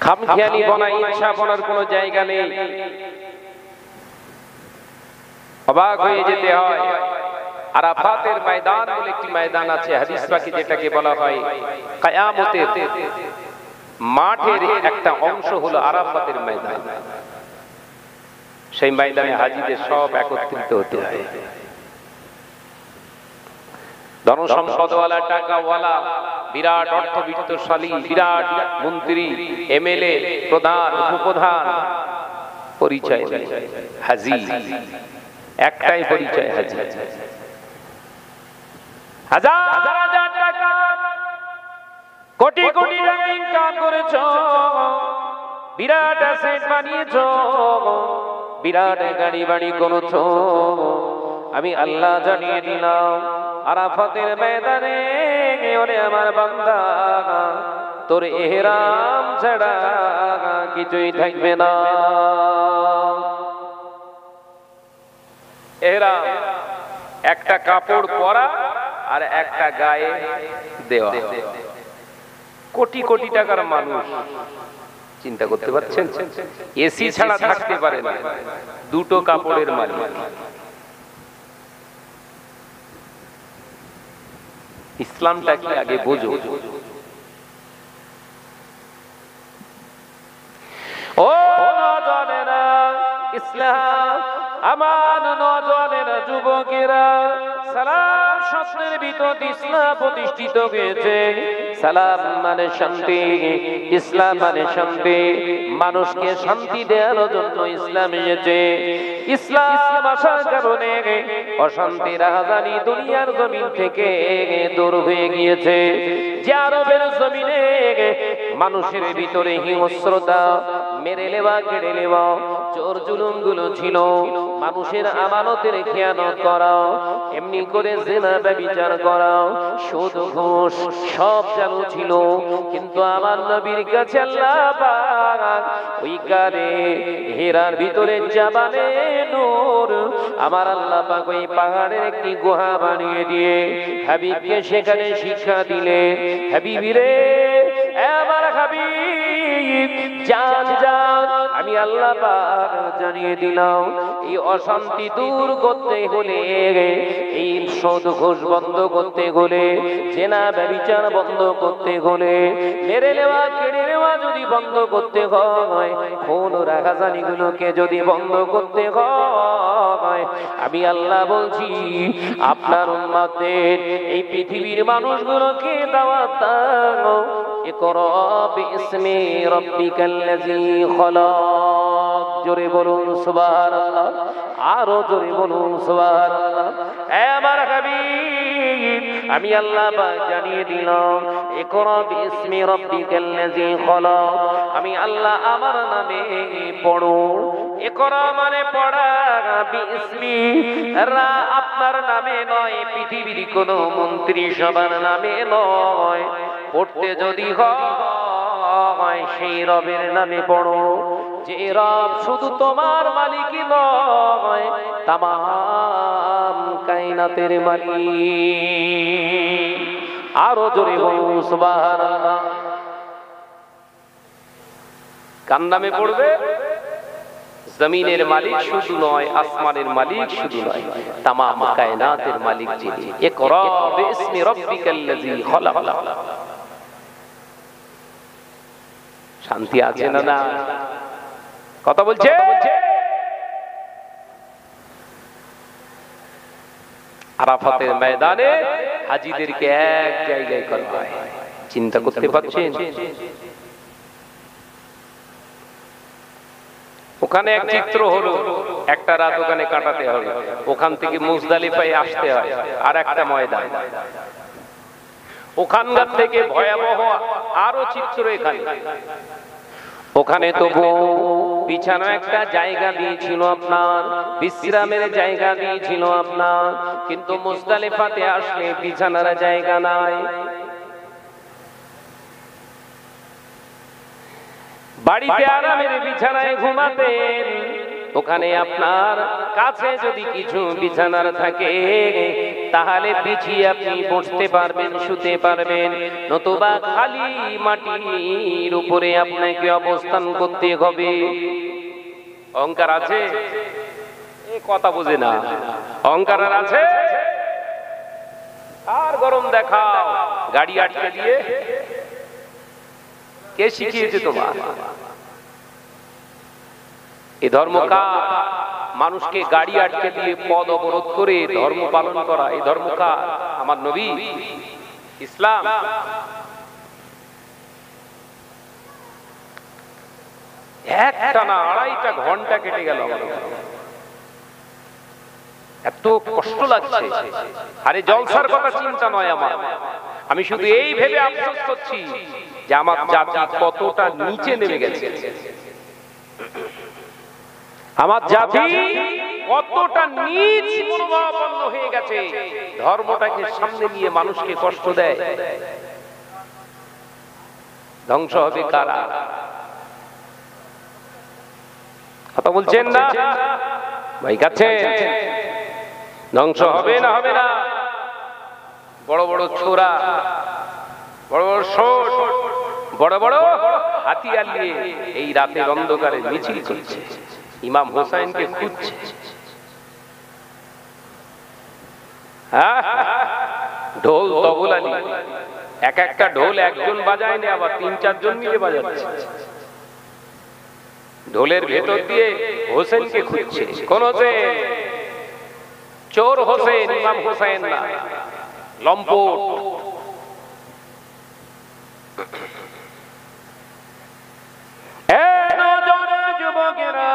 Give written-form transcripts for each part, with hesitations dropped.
খামখেয়ালি বনা ইচ্ছা বনার কোনো জায়গা নেই। অবাক হয়ে যেতে হয়। আরাফাতের ময়দান বলে একটি ময়দান আছে, হাদিস পাকে যেটাকে বলা হয় কিয়ামতের মাঠের একটা অংশ হলো আরাফাতের ময়দান। সেই ময়দানে হাজীদের সব একত্রিত হতে হয়। ধনসম্পদওয়ালা, টাকাওয়ালা, বিরাট অর্থবিত্তশালী, বিরাট মন্ত্রী, এমএলএ, প্রধান, উপপ্রধান, পরিচয় হাজী। একটাই পরিচয় হাজী। হাজার হাজার টাকা, কোটি কোটি টাকা ইনকাম করেছো, বিরাট অ্যাসেট বানিয়েছো, বিরাট গাড়ি বাড়ি করেছো। আমি আল্লাহ জানিয়ে দিলাম আরাফাতের ময়দানে, ওরে আমার বান্দা, তোর ইহরাম ছাড়া কিছুই থাকবে না। ইহরাম একটা কাপড় পরা আর একটা গায়ে দেওয়া। কোটি কোটি টাকার মানুষ, চিন্তা করতে পারছেন? এসি ছাড়া থাকতে পারে না, দুটো কাপড়ের মালিক। ইসলামটা কি আগে বোঝো। ও নওজওয়ানেরা, ইসলাম আমার নওজওয়ানেরা, যুবকেরা, সালাম শব্দের ভিতর ইসলাম প্রতিষ্ঠিত হয়েছে। সালাম মানে শান্তি, ইসলাম মানে শান্তি। মানুষকে শান্তি দেওয়ার জন্য ইসলাম এসেছে। ইসলাম আসার কারণে অশান্তি রাজধানী দুনিয়ার জমিন থেকে দূর হয়ে গিয়েছে। যে আরবের জমিনে মানুষের ভিতরে হিংস্রতা, মেরে নেওয়া, কেড়ে নেওয়া, চোর জুলুম গুলো ছিল, মানুষের আমানতের খেয়ানত করা, এমনি করে জিনা ব্যভিচার করা, সুদ ঘুষ সব চালু ছিল। কিন্তু আমার নবীর কাছে আল্লাহ পাক ওই কারে হীরার ভিতরে জাবালে নূর, আমার আল্লাহ পাক ওই পাহাড়ের একটি গুহা বানিয়ে দিয়ে হাবিবকে সেখানে শিক্ষা দিলে, হাবিবিরে, আমার হাবিব, জান জান, আমি আল্লাহ পাক জানিয়ে দিলাম এই অশান্তি দূর করতে হলে, এই সুদ ঘুষ বন্ধ করতে হলে, জেনা ব্যভিচার বন্ধ করতে হলে, মেরে নেওয়া, কেড়ে নেওয়া যদি বন্ধ করতে হয়, খুন রাগাজানি গুলোকে যদি বন্ধ করতে হয়, আমি আল্লাহ বলছি আপনার উম্মতের এই পৃথিবীর মানুষগুলোকে দাওয়াত দাও। ইকরা বিইসমি রাব্বিকাল্লাযী খলাক। জোরে বলুন সুবহানাল্লাহ, আরো জোরে বলুন সুবহানাল্লাহ। এ আমার হাবিব, আমি আল্লাহ পাক জানিয়ে দিলাম ইকরা বিইসমি রাব্বিকাল্লাযী খলাক। আমি আল্লাহ আমার নামে পড়ো। ইকরা মানে পড়া, বিইসমি আপনার নামে নয়, পৃথিবীর কোন মন্ত্রী সবার নামে নয়। পড়তে যদি হয় সেই রবের নামে পড়ো, যে রব শুধু তোমার মালিকই নয়, তামাম কায়নাতের মালিক। আরো জোরে বলুন সুবহানাল্লাহ। কার নামে পড়বে? জমিনের মালিক শুধু নয়, আসমানের মালিক শুধু নয়, তামাম কায়নাতের মালিক যিনি। ইকরা বিইসমি রাব্বিকাল্লাযী খলাক। শান্তি আছে না? না কথা বলছে। আরাফাতের ময়দানে হাজীদেরকে এক জায়গায় করা হয়। চিন্তা করতে পারছেন? ওখানে এক চিত্র হলো, একটা রাত ওখানে কাটাতে হবে, ওখান থেকে মুজদালিফায় আসতে হয় আর একটা ময়দান। ওখানকার থেকে ভয়াবহ আরো চিত্র এখানে। ওখানে তবু বিছানা একটা জায়গা দিয়েছিল আপনার, বিশ্রামের জায়গা দিয়েছিল আপনার, কিন্তু মুজদালিফাতে আসলে বিছানার জায়গা নাই। বাড়িতে আরামের বিছানায় ঘুমাতেন, ওখানে আপনার কাছে যদি কিছু বিছানার থাকে তাহলে পিছিয়ে আপনি বসতে পারবেন, শুতে পারবেন, নতুবা খালি মাটির উপরে আপনাকে অবস্থান করতে হবে। অহংকার আছে, এ কথা বুঝে না। অহংকার আছে, আর গরম দেখাও, গাড়ি আটকে দিয়ে। কে শিখিয়েছে তোমার? এই ধর্ম কার? মানুষকে গাড়ি আটকে দিয়ে পদ অবরোধ করে ধর্ম পালন করা, এই ধর্ম কার? আমার নবী ইসলাম। একটা না 2.5 ঘন্টা কেটে গেল, এত কষ্ট লাগছে। আরে জলসার কথা চিন্তা নয় আমার, আমি শুধু এই ভেবে আফসোস করছি যে আমার জাতি কতটা নিচে নেমে গেছে, আমার জাতি কতটা নিচ মনোভাবাপন্ন হয়ে গেছে। ধর্মটাকে সামনে নিয়ে মানুষকে কষ্ট দেয়। ধ্বংস হবে কারা? কথা বলছেন না ভাই? কাছে ধ্বংস হবে না হবে না? বড় বড় ছোরা, বড় বড় শোট, বড় বড় হাতিয়ার নিয়ে এই রাতের অন্ধকারে মিছিল করছে, ইমাম হোসাইনকে খুঁজছে। ঢোল তবলা নিয়ে, এক একটা ঢোল একজন বাজায়নি, আবার 3-4 জন মিলে বাজাচ্ছে। ঢোলের ভেতর দিয়ে হোসেনকে খুঁজছে। কোন হোসেন? চোর হোসেন, ইমাম হোসেন না, লম্পট। যুবকেরা,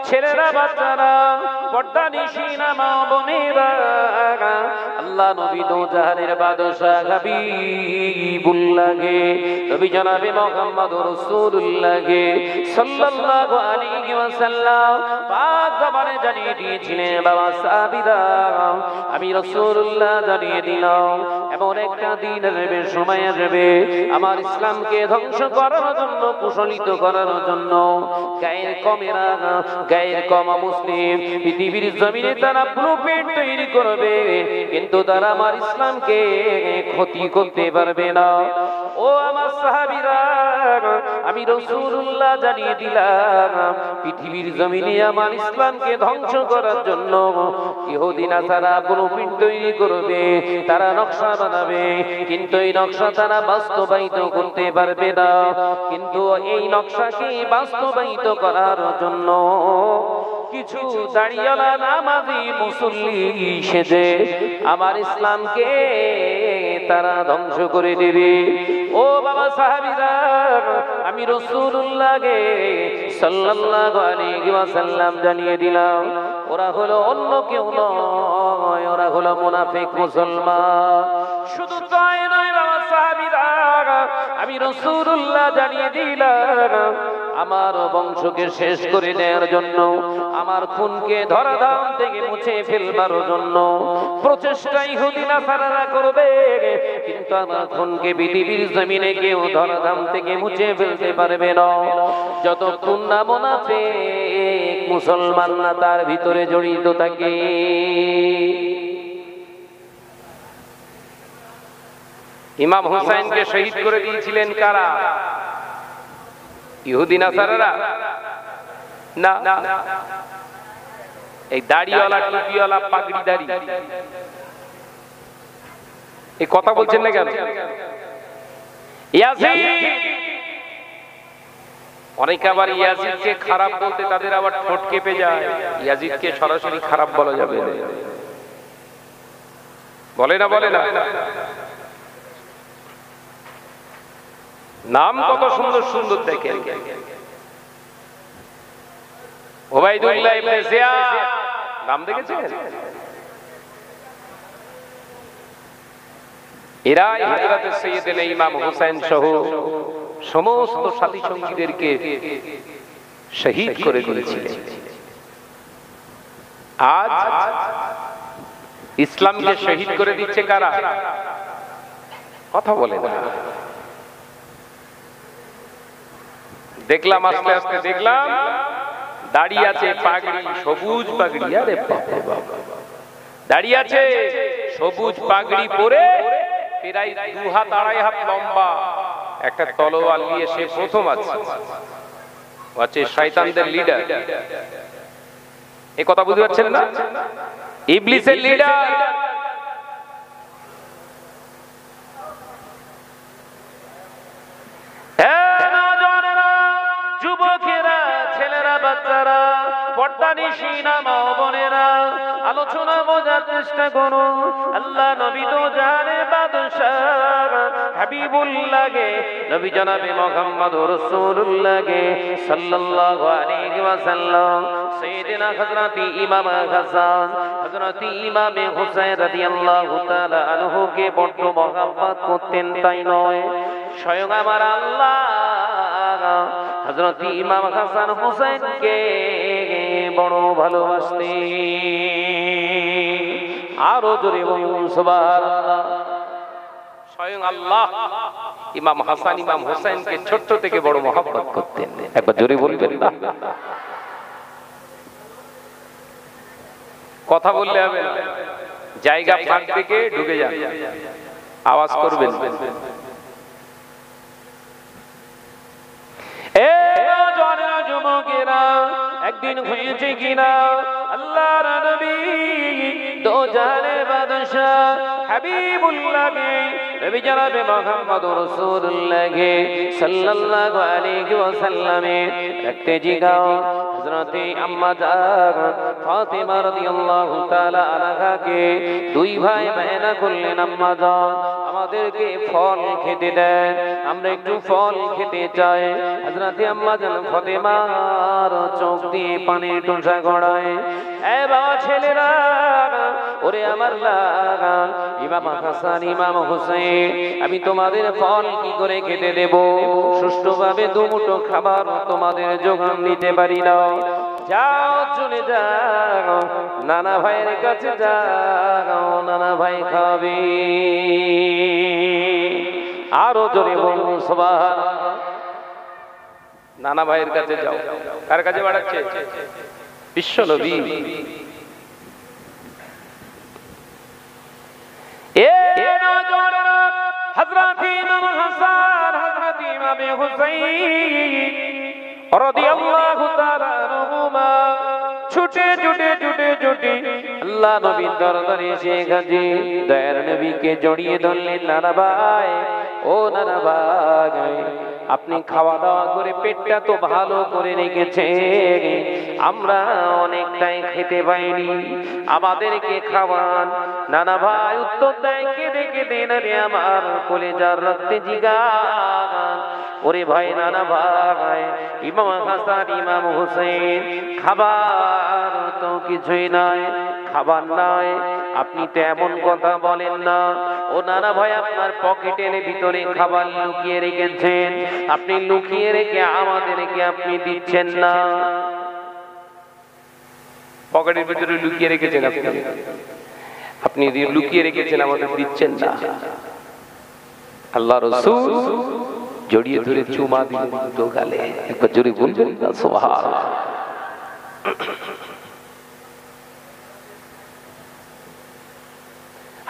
ছেলেরা, বাচ্চারা, পর্দানিশিনা মা বোনেরা, আল্লাহ নবী দো জাহানের বাদশাহ হাবিবুল্লাহকে, নবী জনাবে মুহাম্মদ রাসূলুল্লাহকে সাল্লাল্লাহু আলাইহি ওয়াসাল্লাম পাক জবানে জানিয়ে দিয়েছিলেন, বাবা সাহাবীরা আমি রাসূলুল্লাহ জানিয়ে দিলাম, এমন একটা দিন আসবে, সময় আসবে, আমার ইসলামকে ধ্বংস করার জন্য, কুশলিত করার জন্য গায়ের কমেরা, গায়ের কমা মুসলিম পৃথিবীর জমিনে তারা ব্লুপ্রিন্ট তৈরি করবে, কিন্তু তারা আমার ইসলামকে ক্ষতি করতে পারবে না। ও আমার সাহাবীরা, আমি রাসূলুল্লাহ জানিয়ে দিলাম, পৃথিবীর জমিনে আমার ইসলামকে ধ্বংস করার জন্য ইহুদি নাসারা ব্লুপ্রিন্ট তৈরি করবে, তারা নকশা বানাবে, কিন্তু এই নকশা তারা বাস্তবায়িত করতে পারবে না। কিন্তু এই নকশাকে বাস্তবায়িত করার জন্য কিছু দাঁড়িয়ালা নামাজি মুসল্লি সেজে আমার ইসলামকে তারা ধ্বংস করে দেবে। ও বাবা সাহাবীরা, আমি রাসূলুল্লাহকে সাল্লাল্লাহু আলাইহি ওয়াসাল্লাম জানিয়ে দিলাম, ওরা হলো অন্য কেউ নয়, ওরা হলো মুনাফিক মুসলমান। শুধু তাই নয় বাবা সাহাবীরা, আমি রাসূলুল্লাহ জানিয়ে দিলাম, আমার বংশকে শেষ করে দেওয়ার জন্য, আমার খুনকে ধরাধাম থেকে মুছে ফেলবার জন্য প্রচেষ্টা ইহুদি নাসারারা করবে, কিন্তু আমার খুনকে পৃথিবীর জমিনে কেউ ধরাধাম থেকে মুছে ফেলতে পারবে না, যতক্ষণ না মুনাফিক মুসলমান না তার ভিতরে জড়িত থাকে। ইমাম হুসাইনকে শহীদ করে দিয়েছিলেন কারা? ইহুদি নাসারারা না, এই দাড়িওয়ালা, টুপিওয়ালা, পাগড়িদারি। এই কথা বলছেন না কেন? ইয়াজিদ, অনেকে আবার ইয়াজিদকে খারাপ বলতে তাদের আবার ঠোঁট কেঁপে যায়। ইয়াজিদকে সরাসরি খারাপ বলা যাবে না, বলে না, বলে না। নাম কত সুন্দর সুন্দর দেখেন, ওবাইদুল্লাহ ইবনে জিয়াদ, নাম দেখেছেন? এরা হযরত সাইয়্যিদনা ইমাম হোসেন সহ সমস্ত সাথী সঙ্গীদেরকে শহীদ করে দিয়েছিলেন। আজ ইসলামকে শহীদ করে দিচ্ছে কারা? কথা বলে না। দেখলাম আস্তে আস্তে দেখলাম দাঁড়িয়ে আছে পাগড়ি, সবুজ পাগড়ি, আরে বাবা, দাঁড়িয়ে আছে সবুজ পাগড়ি পরে প্রায় 2 হাত 2.5 হাত লম্বা একটা তলোয়ার নিয়ে সে প্রথম আছে শয়তানদের লিডার। এই কথা বুঝতে পারছেন না? ইবলিসের লিডার। যুবকেরা, ছেলেরা, বাচ্চারা, পর্দানিশীনা মা বোনেরা, আলোচনা বোঝার চেষ্টা করো। আল্লাহ নবী তো জানে বাদশাহ হাবিবুল্লাহকে, নবী জনাবে মুহাম্মদুর রাসূলুল্লাহকে সাল্লাল্লাহু আলাইহি ওয়াসাল্লাম সাইয়েদনা হযরত ইমাম হাসান, হযরত ইমাম হুসাইন রাদিয়াল্লাহু তাআলা আনহুকে বড় মহব্বত করতেন। তাই নয়, স্বয়ং আমার আল্লাহ হযরত ইমাম হাসান হুসাইনকে বড় ভালোবাসতেন। আরো জোরে বলুন সুবহানাল্লাহ। স্বয়ং আল্লাহ ইমাম হাসান ইমাম হুসাইনকে ছোট থেকে বড় মহব্বত করতেন। একবার জোরে বলবেন না? কথা বললে হবে না, জায়গা ফাঁক থেকে ঢুকে যান, আওয়াজ করবেন। একদিন হয়েছে কিনা আল্লাহর নবী দো জাহানের বাদশাহ হাবিবুল্লাহকে, নবী জনাবে মুহাম্মদুর রাসূলুল্লাহকে সাল্লাল্লাহু আলাইহি ওয়াসাল্লামে দেখতে জিগাও হযরতে আম্মা জান ফাতিমা রাদিয়াল্লাহু তাআলা আনহাকে 2 ভাই বায়না করলেন, আম্মা জান আমাদেরকে ফল খেতে দেন, আমরা একটু ফল খেতে চাই। হযরতে আম্মা জান ফাতিমার চোখ দিয়ে পানির টোঁসা গড়ায়। এ বাবা ছেলেরা, ওরে আমার লাগান ইমাম হাসান ইমাম হুসাইন, আমি তোমাদের ফল কি করে খেতে দেব? সুষ্ঠুভাবে দুমুঠো খাবার তোমাদের যোগান দিতে পারি না। যাও চলে যাও, নানা ভাইয়ের কাছে যাও, নানা ভাই খাবে। আরো জোরে বলুন সুবহানাল্লাহ। নানা ভাইয়ের কাছে যাও। কার কাছে বাড়াচ্ছে? বিশ্ব নবী। হযরত ইমাম হাসান, হযরত ইমাম হুসাইন রাদিয়াল্লাহু তাআলা আনহুমা ছুটে ছুটে ছুটে ছুটে আল্লাহ নবীর দরবারে এসে হাজির। দয়ার নবীকে জড়িয়ে ধরলেন, নানা ভাই, ও নানা ভাই, আপনি খাওয়া দাওয়া করে পেটটা তো ভালো করে রেখেছেন, আমরা অনেকটাই খেতে পাইনি, আমাদেরকে খাওয়ান। নানা ভাই উত্তর দেয়, কেঁদে কেঁদে রে আমার কলেজার রক্তে জিগান, ওরে ভাই নানা ভাই, ইমাম হাসান ইমাম হুসাইন খাবার তো কিছুই নাই, খাবার নাই, আপনি তো এমন কথা বলেন না। ও নানা ভাই, আপনার পকেটের ভিতরে খাবার লুকিয়ে রেখেছেন, আপনি লুকিয়ে রেখে আমাদেরকে আপনি দিচ্ছেন না। পকেটের ভিতরে লুকিয়ে রেখেছেন আপনি লুকিয়ে রেখেছেন, আমাদের দিচ্ছেন না। আল্লাহ রাসূল জড়িয়ে ধরে চুমা দিলেন তো গালে। একবার জোরে বলবেন না সুবহানাল্লাহ।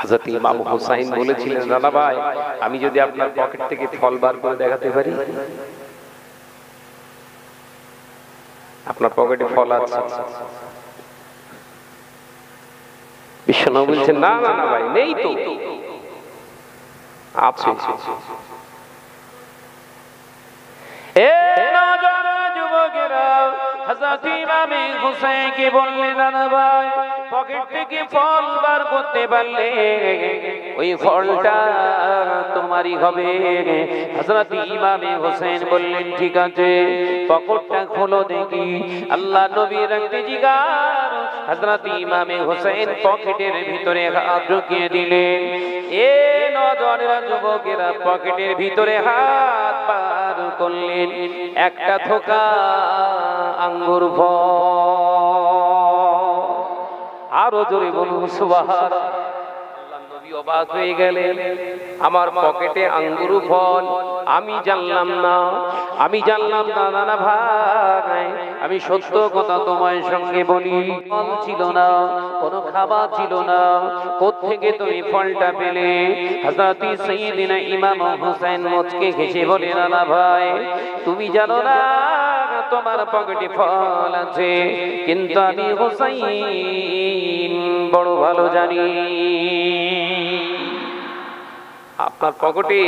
হযরত ইমাম হুসাইন বলেছিলেন, নানা ভাই, আমি যদি আপনার পকেট থেকে ফল বার করে দেখাতে পারি? আপনার পকেটে ফল আছে? বিশ্বনবী বলছেন, না না ভাই, নেই তো, আছে। এ নওজোয়ান যুবকেরা, হযরত ইমাম হুসাইনকে বললেন, নানা ভাই, পকেট থেকে ফল বার করতে পারলে ওই ফলটা তোমারই হবে। হযরত ইমাম হুসাইন বললেন, ঠিক আছে, পকেটটা খোলো দেখি। আল্লাহ নবী রাখতে জিগার হযরত ইমাম হুসাইন পকেটের ভিতরে হাত ঢুকিয়ে দিলেন। এ নওজোয়ানেরা, যুবকেরা, পকেটের ভিতরে হাত বার করলেন, একটা থোকা আঙ্গুর ফল। আরো জোরে বলুন সুবহানাল্লাহ। আল্লাহ নবী অবাক হয়ে গেলেন, আমার পকেটে আঙ্গুর ফল, আমি জানলাম না। আমি জানলাম না নানা ভাই, আমি সত্য কথা তোমার সঙ্গে বলি, ফল ছিল না, কোনো খাবার ছিল না, কোত্থেকে তুমি ফলটা পেলে? হযরত সাইয়্যিদিনা ইমাম হোসেন মুচকি হেসে বলে, নানা ভাই তুমি জানো না তোমার পকেটে ফল আছে, কিন্তু আমি হোসেন বড় ভালো জানি। আপনার পকেটে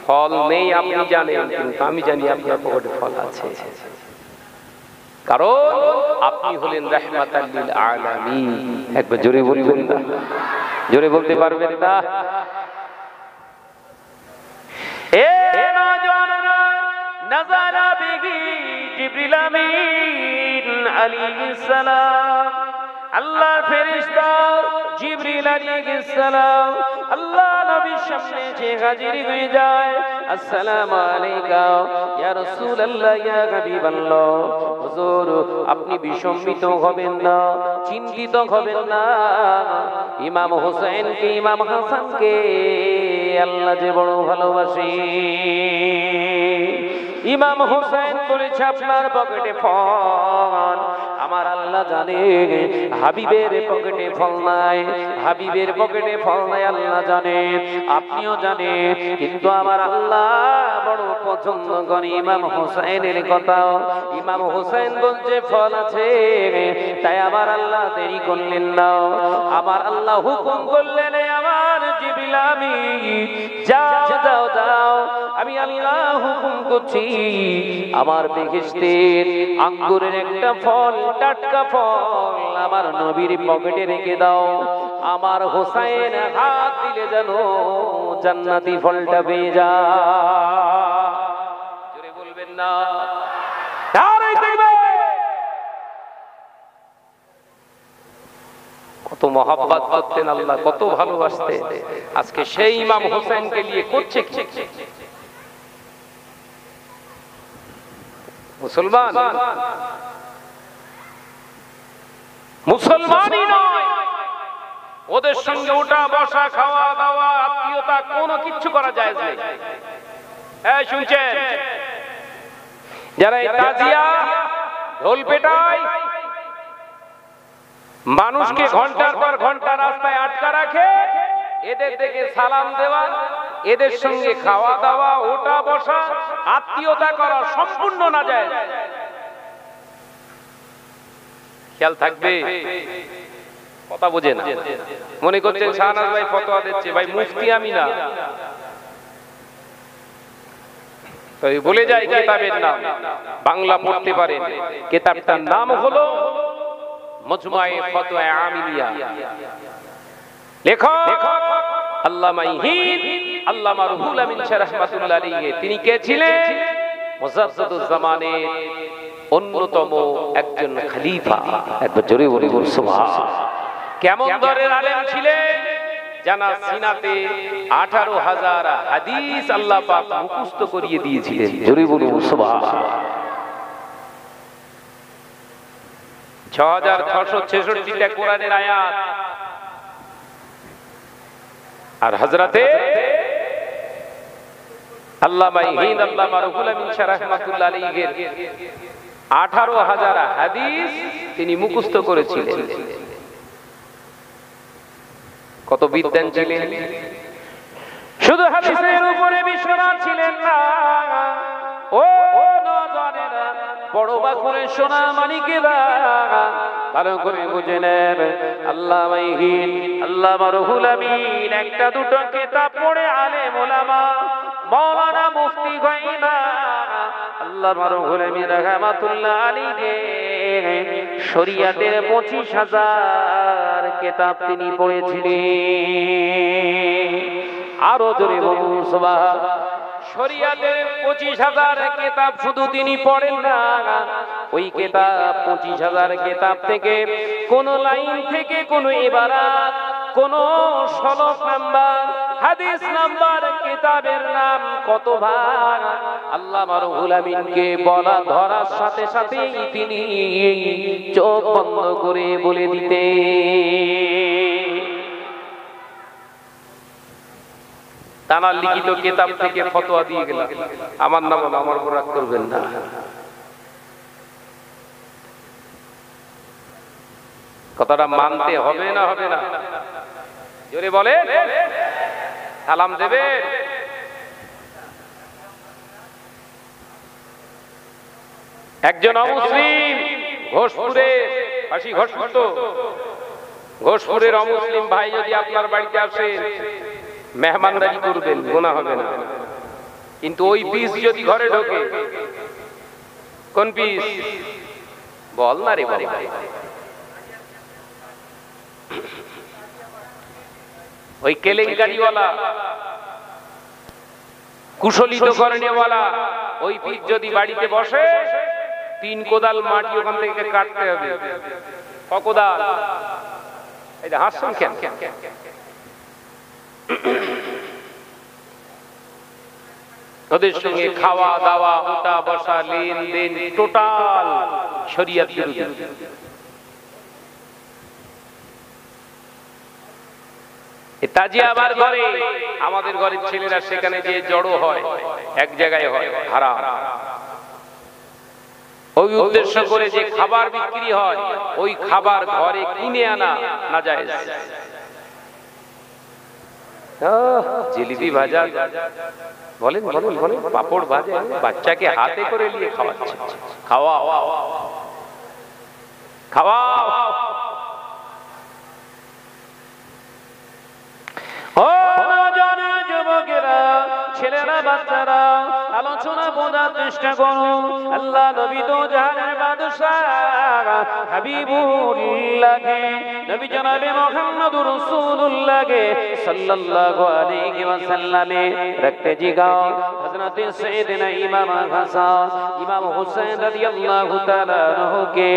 ফল নেই আপনি জানেন, কিন্তু আমি জানি আপনার পকেটে ফল আছে, কারণ আপনি হলেন রাহমাতাল লিল আলামিন। একবার জোরে বলবেন না? জোরে বলতে পারবেন না? এ নওজওয়ানরা, নাযালা বিহি জিবরিল আমিন আলাইহিস সালাম, আল্লাহর ফেরেশতা জিবরিল আলাইহিস সালাম আল্লাহ নবীর সামনে যে হাজির হয়ে যায়। আসসালামু আলাইকা ইয়া রাসূলুল্লাহ ইয়া হাবিবাল্লাহ। হুজুর আপনি বিস্মিত হবেন না, চিন্তিত হবেন না, ইমাম হোসেনকে ইমাম হাসানকে আল্লাহ যে বড় ভালোবাসে। ইমাম হোসেন বলেছে আপনার পকেটে ফল, আমার আল্লাহ জানে হাবিবের পকেটে ফল নাই, হাবিবের পকেটে ফল নাই আল্লাহ জানে, আপনিও জানেন, কিন্তু আমার আল্লাহ বড় পছন্দ করে ইমাম হোসেনের কথা। ইমাম হোসেন বলছে ফল আছে, তাই আমার আল্লাহ দেরি করলেন না, আমার আল্লাহ হুকুম করলেন আমার জিবরিল আমিন যাও যাও যাও, আমি আল্লাহ হুকুম করছি আমার বেহেশতের আঙ্গুরের একটা ফল, টাটকা ফল আমার নবীর পকেটে রেখে দাও, আমার হোসেন হাত দিলে যেন জান্নাতি ফলটা পেয়ে যায়। জোরে বলবেন না? কত মহব্বত করতেন আল্লাহ, কত ভালোবাসতেন। আজকে সেই ইমাম হোসেনকে নিয়ে করছে কি মুসলমান? মুসলমানই নয়, ওদের সঙ্গে ওঠা বসা, খাওয়া দাওয়া, আত্মীয়তা কোনো কিছু করা যায় না। এই শুনছেন, যারা তাজিয়া ঢোল পেটায়, মানুষকে ঘন্টার পর ঘন্টা রাস্তায় আটকা রাখে, এদের থেকে সালাম দেওয়া, এদের সঙ্গে খাওয়া দাওয়া, ওঠা বসা, আত্মীয়তা করা সম্পূর্ণ না যায়। খেয়াল থাকবে, কথা বোঝে না, মনে করছেন শাহনাজ ভাই ফতোয়া দিচ্ছে, ভাই মুফতি আমি না। বলে যায় কিতাবের নাম, বাংলা পড়তে পারেন, কিতাবটার নাম হলো মজমুআয়ে ফতোয়া আমিলিয়া। লেখক আল্লামা ইহিদ আল্লামা রুহুল আমিন শাহ রাহমাতুল্লাহ আলাইহি। তিনি কে ছিলেন? মুজাদ্দিদুজ জামানের অন্যতম একজন খলিফা। একবার জোরে বলি সুবহান। কেমন দরের আলেম ছিলেন? জানা সিনাতে 18,000 হাদিস আল্লাহ পাক মুখস্থ করিয়ে দিয়েছিলেন। জোরে বলি সুবহান। 6666টা কোরআনের আয়াত, আর হযরতে আল্লামা ইহিদ আল্লামা রুহুল আমিন শাহ রাহমাতুল্লাহ আলাইহির 18,000 হাদিস তিনি মুখস্থ করেছিলেন। কত বিদ্বান ছিলেন! শুধু হাদিসের উপরে বিশ্বনাথ ছিলেন না, ও নওজওয়ানেরা, বড় বাকুরে সোনা মানিকেরা, ভালো করে বুঝে নেন। আল্লামা ইহিদ আল্লামা রুহুল আমিন একটা দুটো কিতাব পড়ে আলেম ওলামা মাওলানা মুফতি হয় না। আল্লামা রুহুল আমিন রাহমাতুল্লাহ আলাইহি শরীয়তের 25,000 কিতাব তিনি পড়েছিলেন। আরো জোরে বলুন সুবহান। শরীয়তের 25,000 কিতাব শুধু তিনি পড়েন না, ওই কিতাব 25,000 কিতাব থেকে কোন লাইন থেকে কোন ইবারাত, কোন শলক নাম্বার, হাদিস নাম্বার, কিতাবের নাম কত ভাগ আল্লামা রুহুল আমিনকে বলা ধরার সাথে সাথেই তিনি চোখ বন্ধ করে বলে দিতেন। তানার লিখিত কিতাব থেকে ফতোয়া দিয়ে গেলাম, আমার নাম আমার উপর রাগ করবেন না। কথাটা মানতে হবে না হবে না? জোরে বলে, সালাম দেবে। একজন অমুসলিম ঘোষপুরের অমুসলিম ভাই যদি আপনার বাড়িতে আসে, মেহমানদারি করবেন, গুনাহ হবে না। কিন্তু ওই পিস যদি ঘরে ঢোকে, কোন পিস বল না রে বাবা, ওই কেলেঙ্কারিওয়ালা, কুশলিত করেনেওয়ালা ওই পিস যদি বাড়িতে বসে, 3 কোদাল মাটি ওখান থেকে কাটতে হবে। কোদাল, এই যে হাসছেন কেন? ওদের সঙ্গে খাওয়া দাওয়া, উঠা বসা, লেনদেন টোটাল শরিয়ত বিরোধী। তাজিয়া আবার ঘরে, আমাদের ঘরের ছেলেরা সেখানে যে জড়ো হয়, এক জায়গায় হয়, হারাম। ওই উদ্দেশ্য করে যে খাবার বিক্রি হয়, ওই খাবার ঘরে কিনে আনা নাজায়েজ। জিলিপি ভাজা, বলেন বলেন বলেন, পাপড় ভাজা, বাচ্চাকে হাতে করে নিয়ে খাওয়াচ্ছে। খাওয়া খাওয়া যুবকেরা, ছেলেরা, বাচ্চারা, আলোচনা বোঝার চেষ্টা করুন। আল্লাহ নবী তো জাহানের বাদশাহ হাবিবুল্লাহকে, নবী জনাবে মুহাম্মদুর রাসূলুল্লাহকে সাল্লাল্লাহু আলাইহি ওয়াসাল্লামে রাখতে জিগাও। হযরত সাইয়েদনা ইমাম হাসান, ইমাম হুসাইন রাদিয়াল্লাহু তাআলা আনহুকে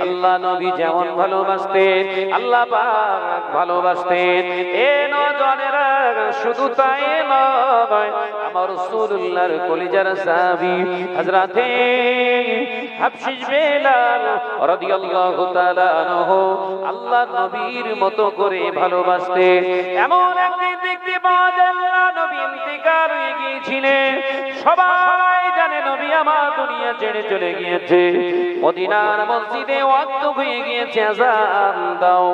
আল্লাহ নবী যেমন ভালোবাসতেন, আল্লাহ পাক ভালোবাসতেন। এ নওজওয়ানেরা, শুধু তাই নয়, আমার রাসূলুল্লাহর কলিজার সাহাবী হযরতে হাবশী বেলাল রাদিয়াল্লাহু তাআলা আনহু আল্লাহ নবীর মতো করে ভালোবাসতেন। এমন একদিন দেখতে পাওয়া যায়, আল্লাহ নবী ইন্তেকাল হয়ে গিয়েছিলেন। সবাই জানে নবী আমার দুনিয়া ছেড়ে চলে গিয়েছে। মদিনার মসজিদে ওয়াক্ত হয়ে গিয়েছে, আযান দাও।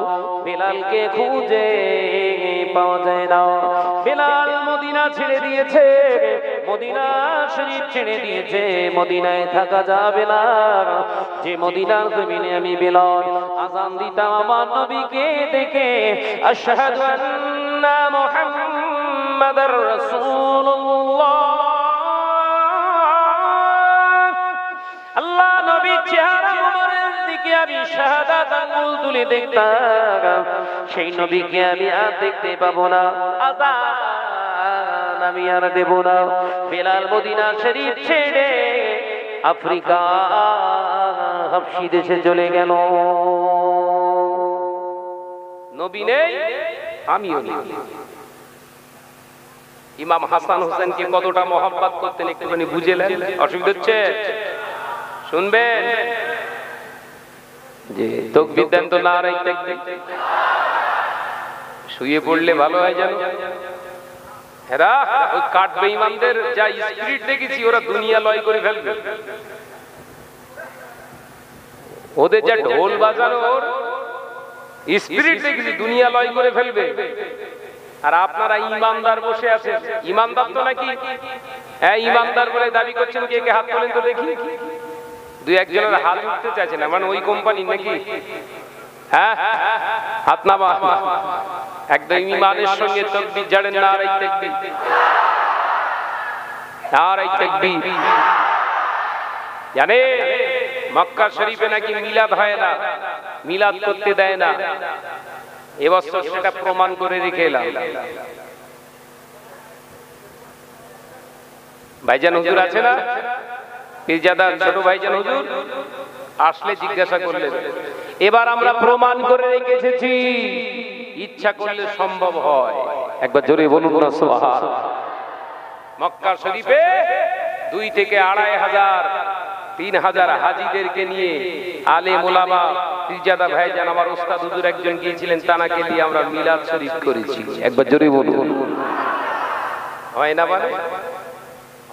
বেলালকে খুঁজে পাওয়া যায় না। বেলাল মদিনা ছেড়ে দিয়েছে, মদিনা শরীফ ছেড়ে দিয়েছে, মদিনায় থাকা যাবে না। যে মদিনার জমিনে আমি বেলাল আযান দিতাম আমার নবীকে দেখে, আশহাদু আন্না মুহাম্মাদার রাসূলুল্লাহ, আল্লাহ নবীর চেহারা মোবারকের দিকে আমি শাহাদাত আঙ্গুল তুলে দেখতাম। সেই নবীকে আমি আর দেখতে পাবো না, আযান আমি আর দেব না। বেলাল মদিনা শরীফ ছেড়ে আফ্রিকা হাবশী দেশে চলে গেল। নবী নেই, আমিও নেই। ইমাম হাসান হোসেনকে কতটা মহব্বত করতেন একটুখানি বুঝেলেন? অসুবিধা হচ্ছে? শুনবেন যে তাকবীর দেন তো, নারায়ে তাকবীর। শুয়ে পড়লে ভালো হয় জানো। এরা ওই কাঠ বেঈমানদের যা স্পিরিট দেখেছি, ওরা দুনিয়া লয় করে ফেলবে। ওদের যা ঢোল বাজানোর স্পিরিট দেখেছি, দুনিয়া লয় করে ফেলবে। আর আপনারা ইমানদার বসে আছেন। ইমানদার তো নাকি, হ্যাঁ ইমানদার বলে দাবি করছেন। কে কে হাত তোলেন তো দেখি। 2-1 হাত উঠতে চাইছে না, মানে ওই কোম্পানি নাকি? হ্যাঁ, হাত নামা। একদম ইমানের সঙ্গে তাকবীর জানেন, নারায়ে তাকবীর, নারায়ে তাকবীর। জানে মক্কা শরীফে নাকি মিলাদ হয় না, মিলাদ করতে দেয় না। এবছর সেটা প্রমাণ করে রেখে এলাম। ভাইজান হুজুর আছে না, পীরজাদা ছোট ভাইজান হুজুর, আসলে জিজ্ঞাসা করলেন। এবার আমরা প্রমাণ করে রেখে এসেছি, ইচ্ছা করলে সম্ভব হয়। একবার জোরে বলুন না সুবহানাল্লাহ। মক্কা শরীফে 2 থেকে 2,500 3,000 হাজীদেরকে নিয়ে আলেম ওলামা, পীরজাদা ভাইজান, আমার ওস্তাদ হুজুর একজন গিয়েছিলেন, তানাকে দিয়ে আমরা মিলাদ শরীফ করেছি। একবার জোরে বলুন। হয় না, মানে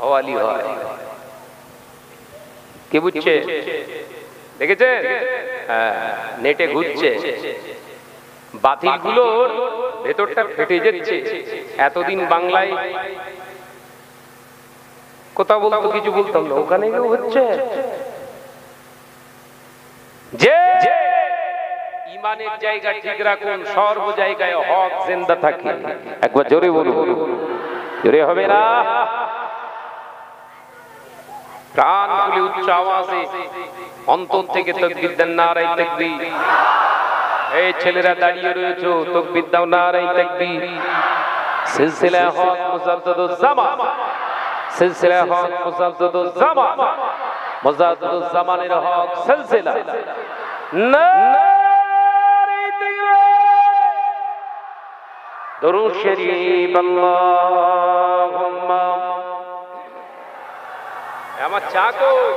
হওয়ালি হয়। কি বুঝছে? দেখেছে? হ্যাঁ, নেটে ঘুরছে, বাতিলগুলোর ভেতরটা ফেটে যাচ্ছে। এতদিন বাংলায় কথা বলতো, কিছু বলতাম না, ওখানে গিয়ে হচ্ছে। যে ইমানের জায়গা ঠিক রাখুন, সর্ব জায়গায় হক জিন্দা থাকে। একবার জোরে বলুন, জোরে হবে না? প্রাণ খুলে উচ্চ আওয়াজে অন্তর থেকে তাকবীর দেন, নারায়ে তাকবীর। এই ছেলেরা দাঁড়িয়ে রয়েছে, তাকবীর দাও, নারায়ে তাকবীর। সিলসিলা হক মুজাদ্দিদুজ জামান, সিলসিলা হক মুজাদ্দিদুজ জামান, মুজাদ্দিদুজ জামানের হক সিলসিলা। নারায়ে তাকবীর। দরুদ শরীফ। আল্লাহুম্মা। আমার চা কই?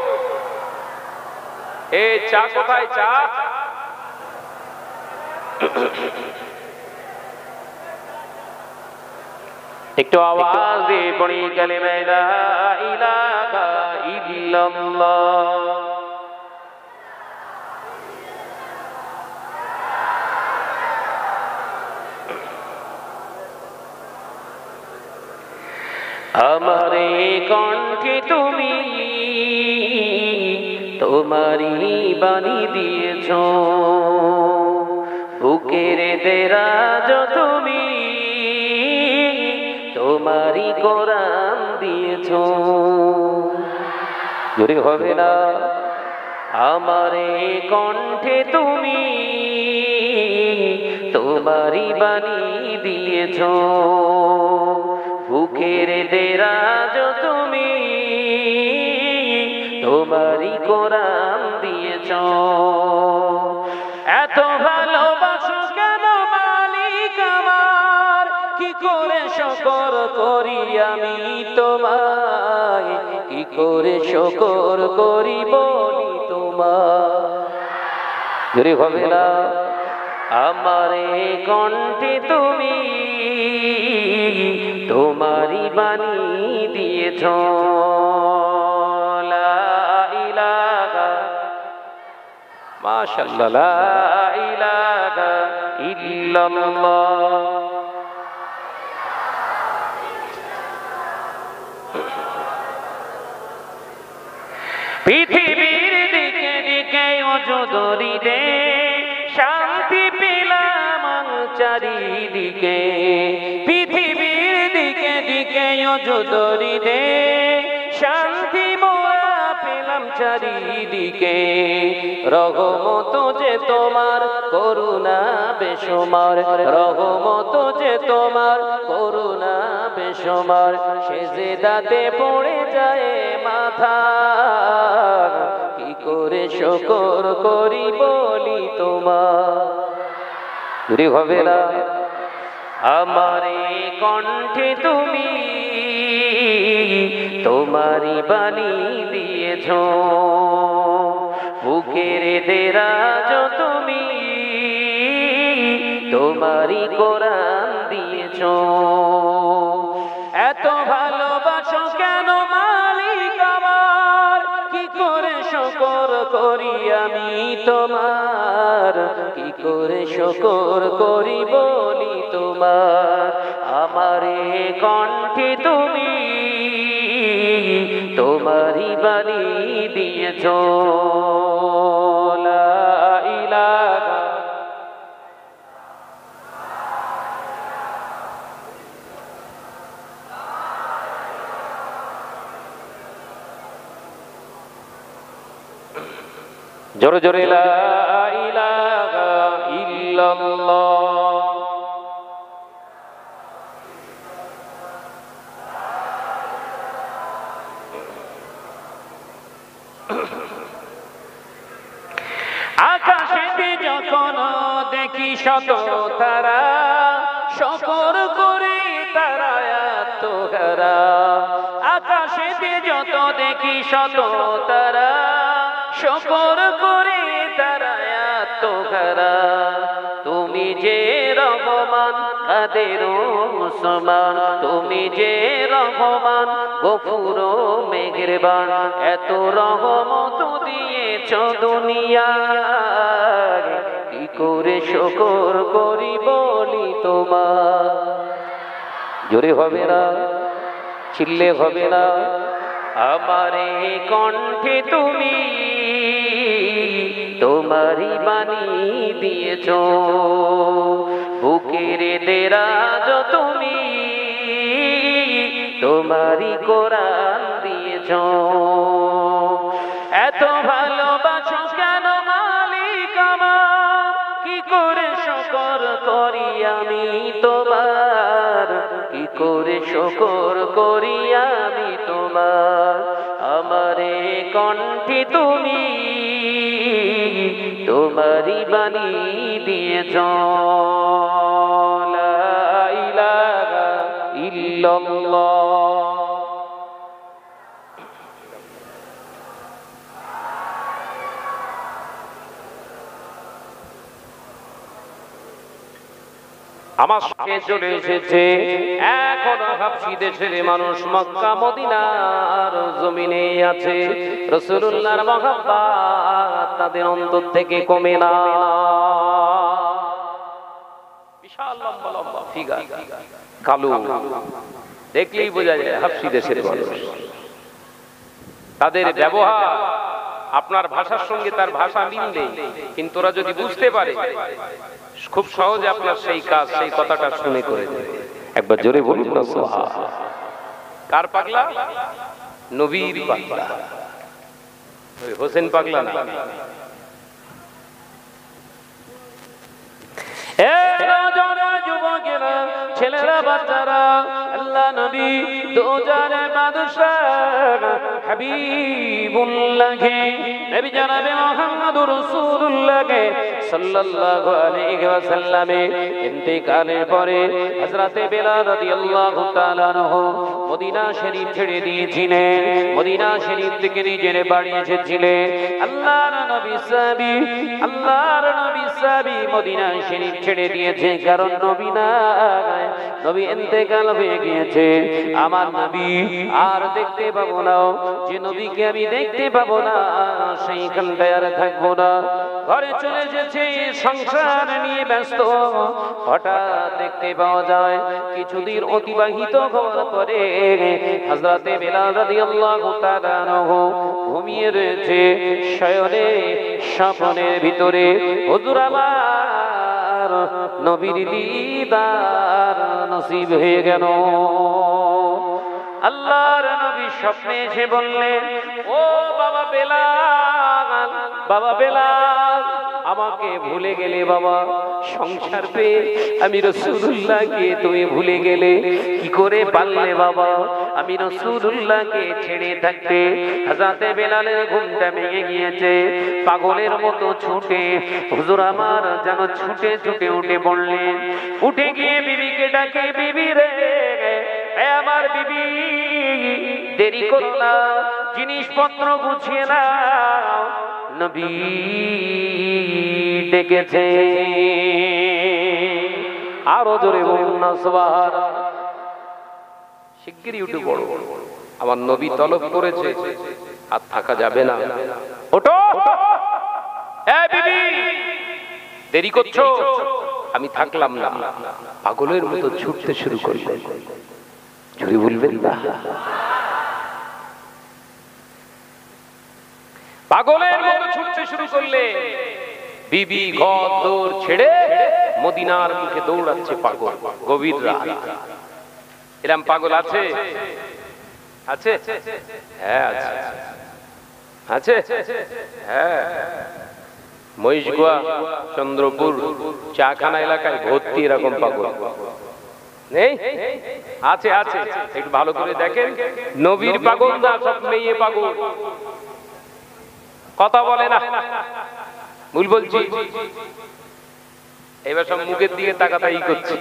এই চা কোথায়? চা একটু আওয়াজ দিয়ে পড়ি কালিমা লা ইলাহা ইল্লাল্লাহ। আমারে কণ্ঠে তুমি তোমারি বাণী দিয়েছ, বুকের দেরাজ তুমি তোমারি কোরআন দিয়েছ। জোরে হবে না? আমারে কণ্ঠে তুমি তোমারি বাণী দিয়েছ, বুকের দেরাজ তুমি তোমারি কোরআন দিয়েছ। এত ভালোবাসো কেন মালিক আমার, কি করে শুকর করি আমি তোমায়, কি করে শুকর করি বলি তোমায়। জোরে হবে না? আমারে কণ্ঠে তুমি তোমারি বাণী দিয়েছ। লা ইলাহা, মাশাআল্লাহ, লা ইলাহা ইল্লাল্লাহ। পৃথিবীর দিকে দিকে অজদরি দে, শান্তি পেলাম চারিদিকে। পৃথিবীর দিকে দিকে অজদরি দে, শান্তি মোরা পেলাম চারিদিকে। রহমত যে তোমার, করুণা বেশুমার, রহমত যে তোমার, করুণা বেশুমার। সেজদাতে পড়ে যায় মাথা, কি করে শুকর করি বলি তোমার। জোরে হবে না? আমারে কণ্ঠে তুমি তোমারি বাণী দিয়েছ, বুকের দেরাজ তুমি তোমারি কোরআন দিয়েছ। এত ভালোবাসো কেন মালিক আমার, কি করে শুকর করি আমি তোমার, কি করে শুকর করি বলি তোমার। আমারে কণ্ঠে তুমি তোমারি বাণী দিয়েছ। লা ইলাহা, জোরে জোরে লা ইলাহা ইল্লাল্লাহ। আকাশেতে যখন দেখি শত তারা, শুকর করে তারা আত্মহারা। আকাশেতে যত দেখি শত তারা, শুকর করে তারা আত্মহারা। তুমি যে রহমান আমাদের ওসমান, তুমি যে রহমান গফুর মেহেরবান, এত রহমত দিয়েছ দুনিয়ায়, কি করে শুকর করি বলি তোমার। জোরে হবে না, চিল্লে হবে না, আমারে কণ্ঠে তুমি তোমারই বাণী দিয়েছ, বুকের দেরাজ তুমি তোমারই কোরআন দিয়েছ। এত ভালোবাসো কেন মালিক আমার, কি করে শুকর করি আমি তোমার, কি করে শুকর করি আমি তোমার। আমারে কণ্ঠে তুমি তোমারই বাণী দিয়েছ, লা ইলাহা ইল্লাল্লাহ। আমার সাথে চলে এসেছে এখন হাবশী দেশের মানুষ, মক্কা মদিনার জমিনে আছে, রাসূলুল্লাহর মহব্বত তাদের অন্তর থেকে কমে না। বিশাল লম্বা লম্বা ফিগার, কালো, দেখলেই বোঝা যায় হাবশী দেশের মানুষ। তাদের ব্যবহার আপনার ভাষার সঙ্গে তার ভাষা মিললে, কিন্তু ওরা যদি বুঝতে পারে খুব সহজে আপনার সেই কাজ সেই কথাটা শুনে করে দেবে। একবার জোরে বলুন না সুবহানাল্লাহ। কার পাগলা? নবীর পাগলা, ওই হোসেন পাগলা না। যুবকেরা, ছেলেরা, বাচ্চারা, আল্লাহ নবী দোজানের বাদশাহ হাবিবুল্লাহকে, নবী জনাবে মুহাম্মদুর রাসূলুল্লাহকে সাল্লাল্লাহু আলাইহি ওয়াসাল্লামের ইন্তেকালের পরে হযরতে বেলাল রাদিয়াল্লাহু তাআলা আনহু মদিনা শরীফ ছেড়ে দিয়েছিলেন। মদিনা শরীফ থেকে নিজের বাড়ি এসেছিলেন। আল্লাহর নবী সাহাবী, আল্লাহর নবী সাহাবী মদিনা শরীফ ছেড়ে দিয়েছে, কারণ নবী নাই, নবী ইন্তেকাল হয়ে গিয়েছে। আমার নবী আর দেখতে পাবো না, যে নবীকে আমি দেখতে পাবো না সেইখানটায় আর থাকবো না। ঘরে চলে এসেছে, সংসার নিয়ে ব্যস্ত। হঠাৎ দেখতে পাওয়া যায় কিছুদিন অতিবাহিত হওয়ার পরে হযরতে বেলাল রাদিয়াল্লাহু তাআলা আনহু ঘুমিয়ে রয়েছে শয়নে, স্বপ্নের ভিতরে হুজুর আমার নবীর দিদার নসিব হয়ে গেল। আল্লাহর নবী স্বপ্নে এসে বললেন, ও বাবা বেলাল, বাবা বেলাল, আমাকে ভুলে গেলে বাবা? সংসার পেয়ে আমি রাসূলুল্লাহকে তুমি ভুলে গেলে, কি করে পারলে বাবা আমি রাসূলুল্লাহকে ছেড়ে থাকতে? হযরতে বেলালের ঘুমটা ভেঙে গিয়েছে, পাগলের মতো ছুটে হুজুর আমার যেন ছুটে ছুটে উঠে পড়লেন। উঠে গিয়ে বিবিকে ডাকে, বিবি রে, আমার বিবি, দেরি করো না, জিনিসপত্র গুছিয়ে নাও, নবী ডেকেছে। আরো জোরে বলুন না সুবহানাল্লাহ। শিগগিরই উঠে পড়ো, আমার নবী তলব করেছে, আর থাকা যাবে না। ওঠো, এই বিবি, দেরি করছো, আমি থাকলাম না। পাগলের মতো ছুটতে শুরু করলেন। জোরে বলবেন না। পাগলের মতো ছুটতে শুরু করলে, বিবি ঘর দৌড় ছেড়ে মদিনার মুখে দৌড়াচ্ছে পাগল। গভীর রাত, এরকম পাগল আছে? আছে? হ্যাঁ আছে, আছে। হ্যাঁ, মহিষগুয়া, চন্দ্রপুর, চাখানা এলাকায় ভর্তি এরকম পাগল নেই? আছে, আছে। একটু ভালো করে দেখেন, নবীর পাগল না, সব মেয়ে পাগল। কথা বলে না, ভুল বলছি? এবার সব মুখের দিকে তাকাতাই করছে।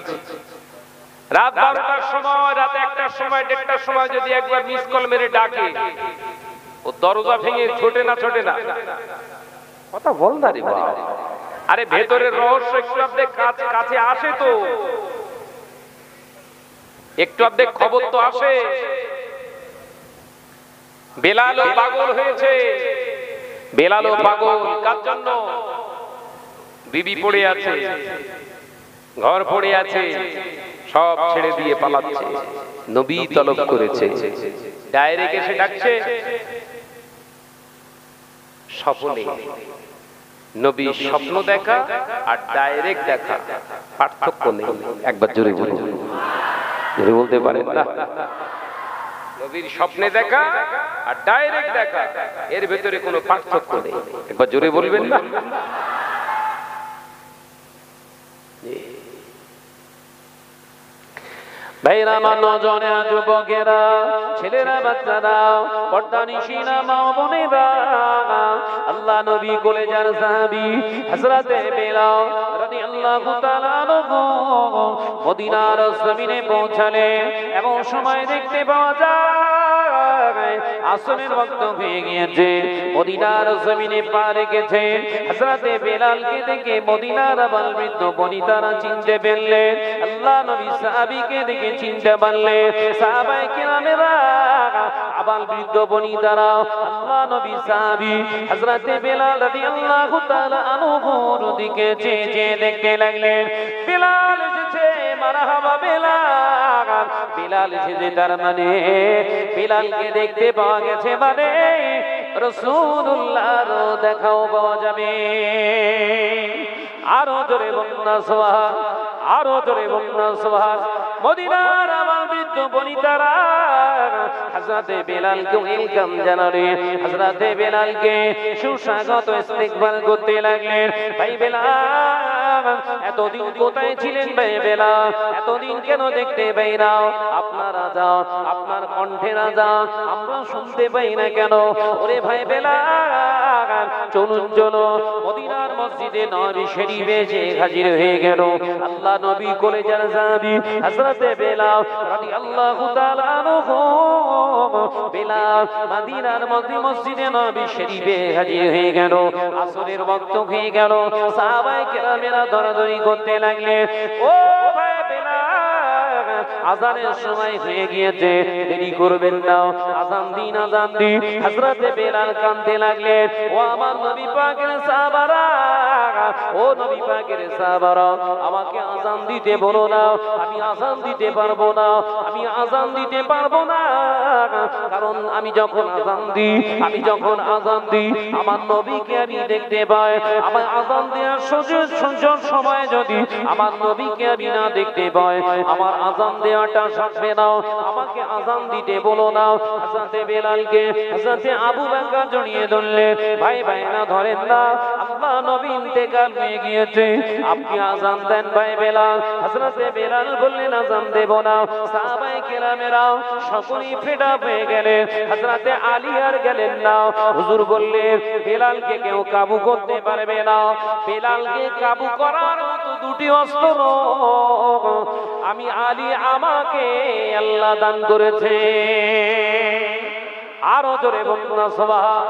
রাত 12টার সময়, রাত 1টার সময়, 1:30টার সময় যদি একবার মিস কল মেরে ডাকে, ও দরজা ভেঙে ছোটে না, ছোটে না? কথা বল না রে বাবা। আরে ভেতরের রহস্য একটু আপনি কাছে আসে তো। একটু অর্ধেক খবর তো আসে। বেলালও পাগল হয়েছে, বেলালও পাগল। কার জন্য? বিবি পড়ে আছে, ঘর পড়ে আছে, সব ছেড়ে দিয়ে পালাচ্ছে। নবী তলব করেছে, ডাইরেক্ট এসে ডাকছে। স্বপ্নে নবী স্বপ্ন দেখা আর ডাইরেক্ট দেখা পার্থক্য নেই। একবার জোরে বলুন, জোরে বলতে পারেন না? নবীর স্বপ্নে দেখা আর ডাইরেক্ট দেখা, এর ভেতরে কোনো পার্থক্য নেই। একবার জোরে বলবেন না? ভাইরা, আমার নজনেরা, যুবকেরা, ছেলেরা, বাচ্চারা, পর্দানিশীরা, মা বোনেরা, আল্লাহ নবী কলেজার সাহাবী হযরতে বেলাল রাদিয়াল্লাহু তাআলা আনহু মদিনার জমিনে পৌঁছালেন। এমন সময় দেখতে পাওয়া যায় আসরের ওয়াক্ত হয়ে গিয়েছে, মদিনার জমিনে পা রেখেছে। হযরতে বেলালকে দেখে মদিনার আবাল বৃদ্ধ বনিতারা চিনতে পারলেন, আল্লাহ নবী সাহাবীকে দেখে চিনতে পারলেন। সাহাবায়ে কেরামেরা, আবাল বৃদ্ধ বনিতারা, আল্লাহ নবী সাহাবী হযরতে বেলাল রাদিয়াল্লাহু তাআলা আনহুর দিকে চেয়ে দেখতে লাগলেন। বেলাল এসেছে, মারহাবা বেলাল, বেলাল এসেছে, তার মানে বেলালকে দেখতে পাওয়া গেছে, মানে রাসূলুল্লাহর দেখাও পাওয়া যাবে। আরো জোরে বলুন না সুবহান, আরো জোরে বলুন না সুবহান। মদিনার আমার বৃদ্ধ বনিতারা হযরতে বেলালকে ওয়েলকাম জানালে, হযরতে বেলালকে সুস্বাগত ইস্তেকবাল করতে লাগলেন। ভাই বেলাল, এতদিন কোথায় ছিলেন ভাই বেলাল? এতদিন কেন দেখতে পাই না? আপনার আযান, আপনার কণ্ঠের আযান আমরা শুনতে পাই না কেন? ওরে ভাই বেলাল, চলুন চলো, মদিনার মসজিদে নবী শরীফে এসে হাজির হয়ে গেল। আল্লাহ নবী কলেজার সাহাবী হযরতে বেলাল রাদিয়াল্লাহু তাআলা আনহু, বেলাল মদিনার মসজিদে নবী শরীফে হাজির হয়ে গেল। আসরের ওয়াক্ত হয়ে গেল, সাহাবায়ে কেরামেরা দরাদরি করতে লাগলেন। ও ভাই বেলাল, আযানের সময় হয়ে গিয়েছে, দেরি করবেন না, আযান দিন, আযান দিন। হযরতে বেলাল কাঁদতে লাগলেন। ও আমার নবী পাকের সাহাবারা, ও নবী পাকের সাহাবারা, আমাকে আযান দিতে বলো না, আমি আযান দিতে পারবো না, আমি আযান দিতে পারবো না। কারণ আমি যখন আযান দিই, আমি যখন আযান দিই, আমার নবীকে আমি দেখতে পাই। আমার আযান দেওয়ার সুযোগ সময় যদি আমার নবীকে আমি না দেখতে পাই, আমার আযান দেওয়াটা সারবে না। আমাকে আযান দিতে বলো না। হযরতে বেলালকে হযরতে আবু বকর জড়িয়ে ধরলেন। ভাই ভাই না ধরেন না, আল্লাহ নবী ইন্তেকাল হয়ে গিয়েছে, আপনি আযান দেন ভাই বেলাল। হযরতে বেলাল বললেন আযান দেব না। সাহাবায়ে কেরামেরা সকলেই ফেড আপ হয়ে গেলেন। হযরতে আলী আর গেলেন না। হুজুর বললেন বেলালকে কেউ কাবু করতে পারবে না। বেলালকে কাবু করার মতো দুটি অস্ত্র আমি আলী, আমাকে আল্লাহ দান করেছে। আরো জোরে বলুন না সুবহান।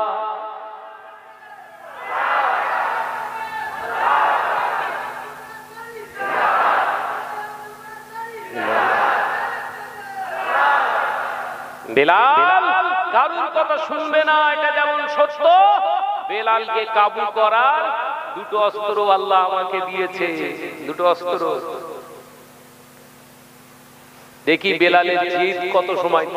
বেলাল কারুর কথা শুনবে না, এটা যেমন সত্য। বেলালকে কাবু করার দুটো অস্ত্র আল্লাহ আমাকে দিয়েছে, দুটো অস্ত্র। দেখি বেলালের জিদ কত সময়।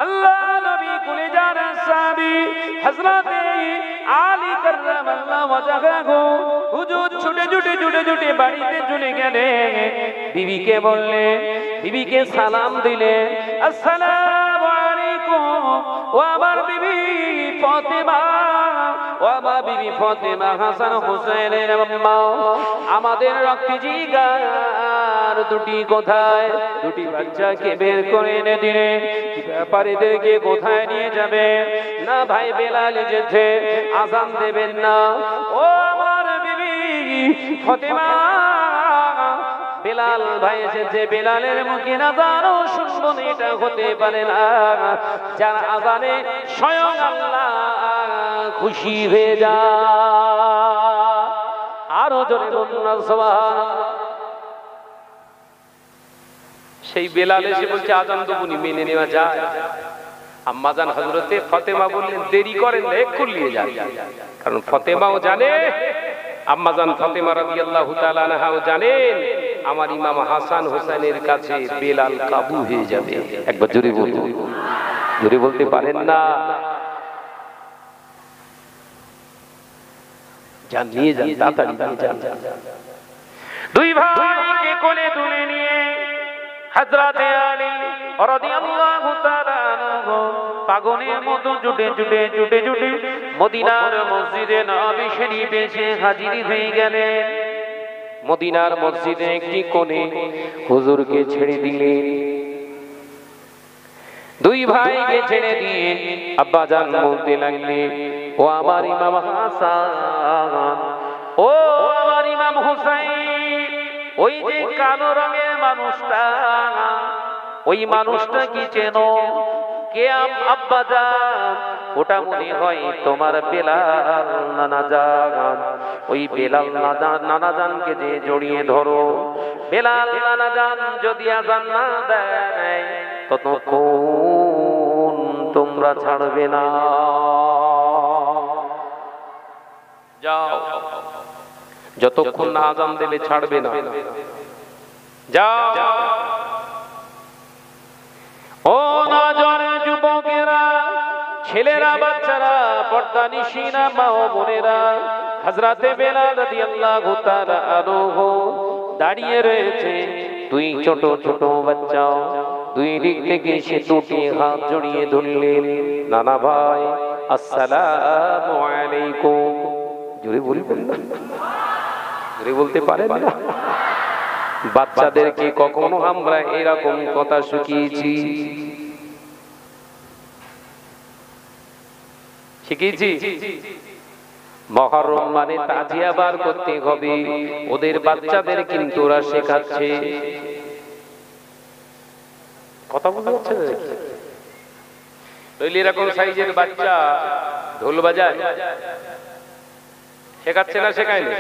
আল্লাহ নবী কলেজার সাহাবী হযরতে আলী কাররামাল্লাহু ওয়াজহাহু হুজুর ছুটে ছুটে বাড়িতে চলে গেলেন। বিবিকে বললেন, বিবিকে সালাম দিলেন, আসসালামু আলাইকুম। ও আমার বিবি ফাতেমা, ও আমার বিবি ফাতেমা, হাসান হুসাইনের আম্মা, আমাদের রক্তি জিগার দুটি কোথায়? দুটি বাচ্চাকে বের করে এনে দিলেন। ব্যাপারীদেরকে কোথায় নিয়ে যাবে? না ভাই বেলাল এসেছে, আযান দেবেন না। ও আমার বিবি ফাতেমা, বেলাল ভাই এসেছে, বেলালের মুখে আযানও শুনবো না, এটা হতে পারে না। যার আযানে স্বয়ং আল্লাহ খুশি হয়ে যায়। আরো জোরে বলুন না সুবহানাল্লাহ। সেই বেলাল এসে বলছে আজান দেবুনি, মেনে নেওয়া যায়? আম্মাজান হযরতে ফাতেমা বললেন দেরি করেন না, এক্ষুনি নিয়ে যান। কারণ ফাতেমাও জানে, আম্মাজান ফাতেমা রাদিয়াল্লাহু তাআলা আনহাও জানেন আমার ইমাম হাসান হোসেনের কাছে বেলাল কাবু হয়ে যাবে। একবার জোরে বলুন, জোরে বলতে পারেন না? যান, নিয়ে যান, তাড়াতাড়ি নিয়ে যান। দুই ভাইকে কোলে তুলে নিয়ে হযরতে আলী রাদিয়াল্লাহু তাআলা আনহু পাগলের মতো ছুটে মদিনার মসজিদে নববী শরীফে এসে হাজির হয়ে গেলেন। মদিনার মসজিদে একটি কোণে হুজুরকে ছেড়ে দিলেন। দুই ভাইকে ছেড়ে দিয়ে আব্বাজান বলতে লাগলেন, ও আমার ইমাম হাসান, ও আমার ইমাম হুসাইন, ওই যে কালো রঙের মানুষটা, ওই মানুষটা কি চেনো? কে আব্বাজান? ওটা মনে হয় তোমার বেলাল নানাজান। ওই বেলাল নানাজানকে যে জড়িয়ে ধরো, বেলাল নানাজান যদি আজান না দেয় ততক্ষণ তোমরা ছাড়বে না। যাও, যতক্ষণ না আজান দেবে ছাড়বে না। যাও। ও নওজোয়ান যুবকেরা, ছেলেরা, বাচ্চারা, পর্দানিশিনা মা ও বোনেরা, হযরতে বেলাল রাদিয়াল্লাহু তাআলা আনহু দাঁড়িয়ে রয়েছে। দুই ছোট ছোট বাচ্চা দুই দিক থেকে সে দুটি হাত জড়িয়ে ধরলেন। নানা ভাই, আসসালামু আলাইকুম। জোরে বলবেন না? জোরে বলতে পারেন না? বাচ্চাদেরকে কখনো আমরা এরকম কথা শিখিয়েছি? মহরম মানে তাজিয়া বার করতে হবে, ওদের বাচ্চাদের কিন্তু ওরা শেখাচ্ছে। কথা বুঝতে পারছেন? তাইলে এরকম সাইজের বাচ্চা ঢোল বাজায়, শেখাচ্ছে না শেখায় না?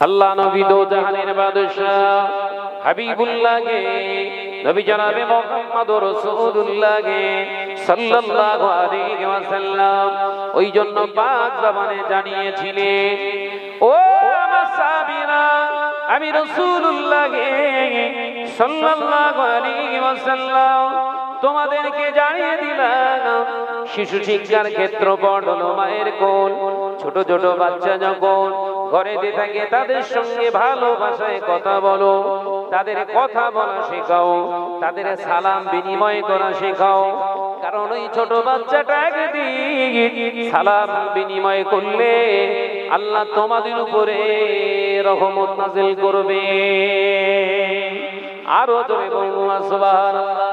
আল্লাহ নবী দো জাহানের বাদশাহ হাবিবুল্লাহ গে, নবী জনাবে মুহাম্মদ রাসূলুল্লাহ গে সাল্লাল্লাহু আলাইহি ওয়াসাল্লাম ওই জন্য পাক জবানে জানিয়েছিলেন, ও আমার সাহাবীরা, আমি রাসূলুল্লাহ গে সাল্লাল্লাহু আলাইহি ওয়াসাল্লাম তোমাদেরকে জানিয়ে দিলাম, শিশু শিক্ষার ক্ষেত্র বড় মায়ের কোল। ছোট ছোট বাচ্চা যখন ঘরেতে থাকে তাদের সঙ্গে ভালোবাসায় কথা বলো, তাদের কথা বলা শেখাও, তাদের সালাম বিনিময় করা শেখাও। কারণ ওই ছোট বাচ্চাটা একদিন সালাম বিনিময় করলে আল্লাহ তোমাদের উপরে রহমত নাযিল করবে। আরো জোরে বলুন সুবহানাল্লাহ।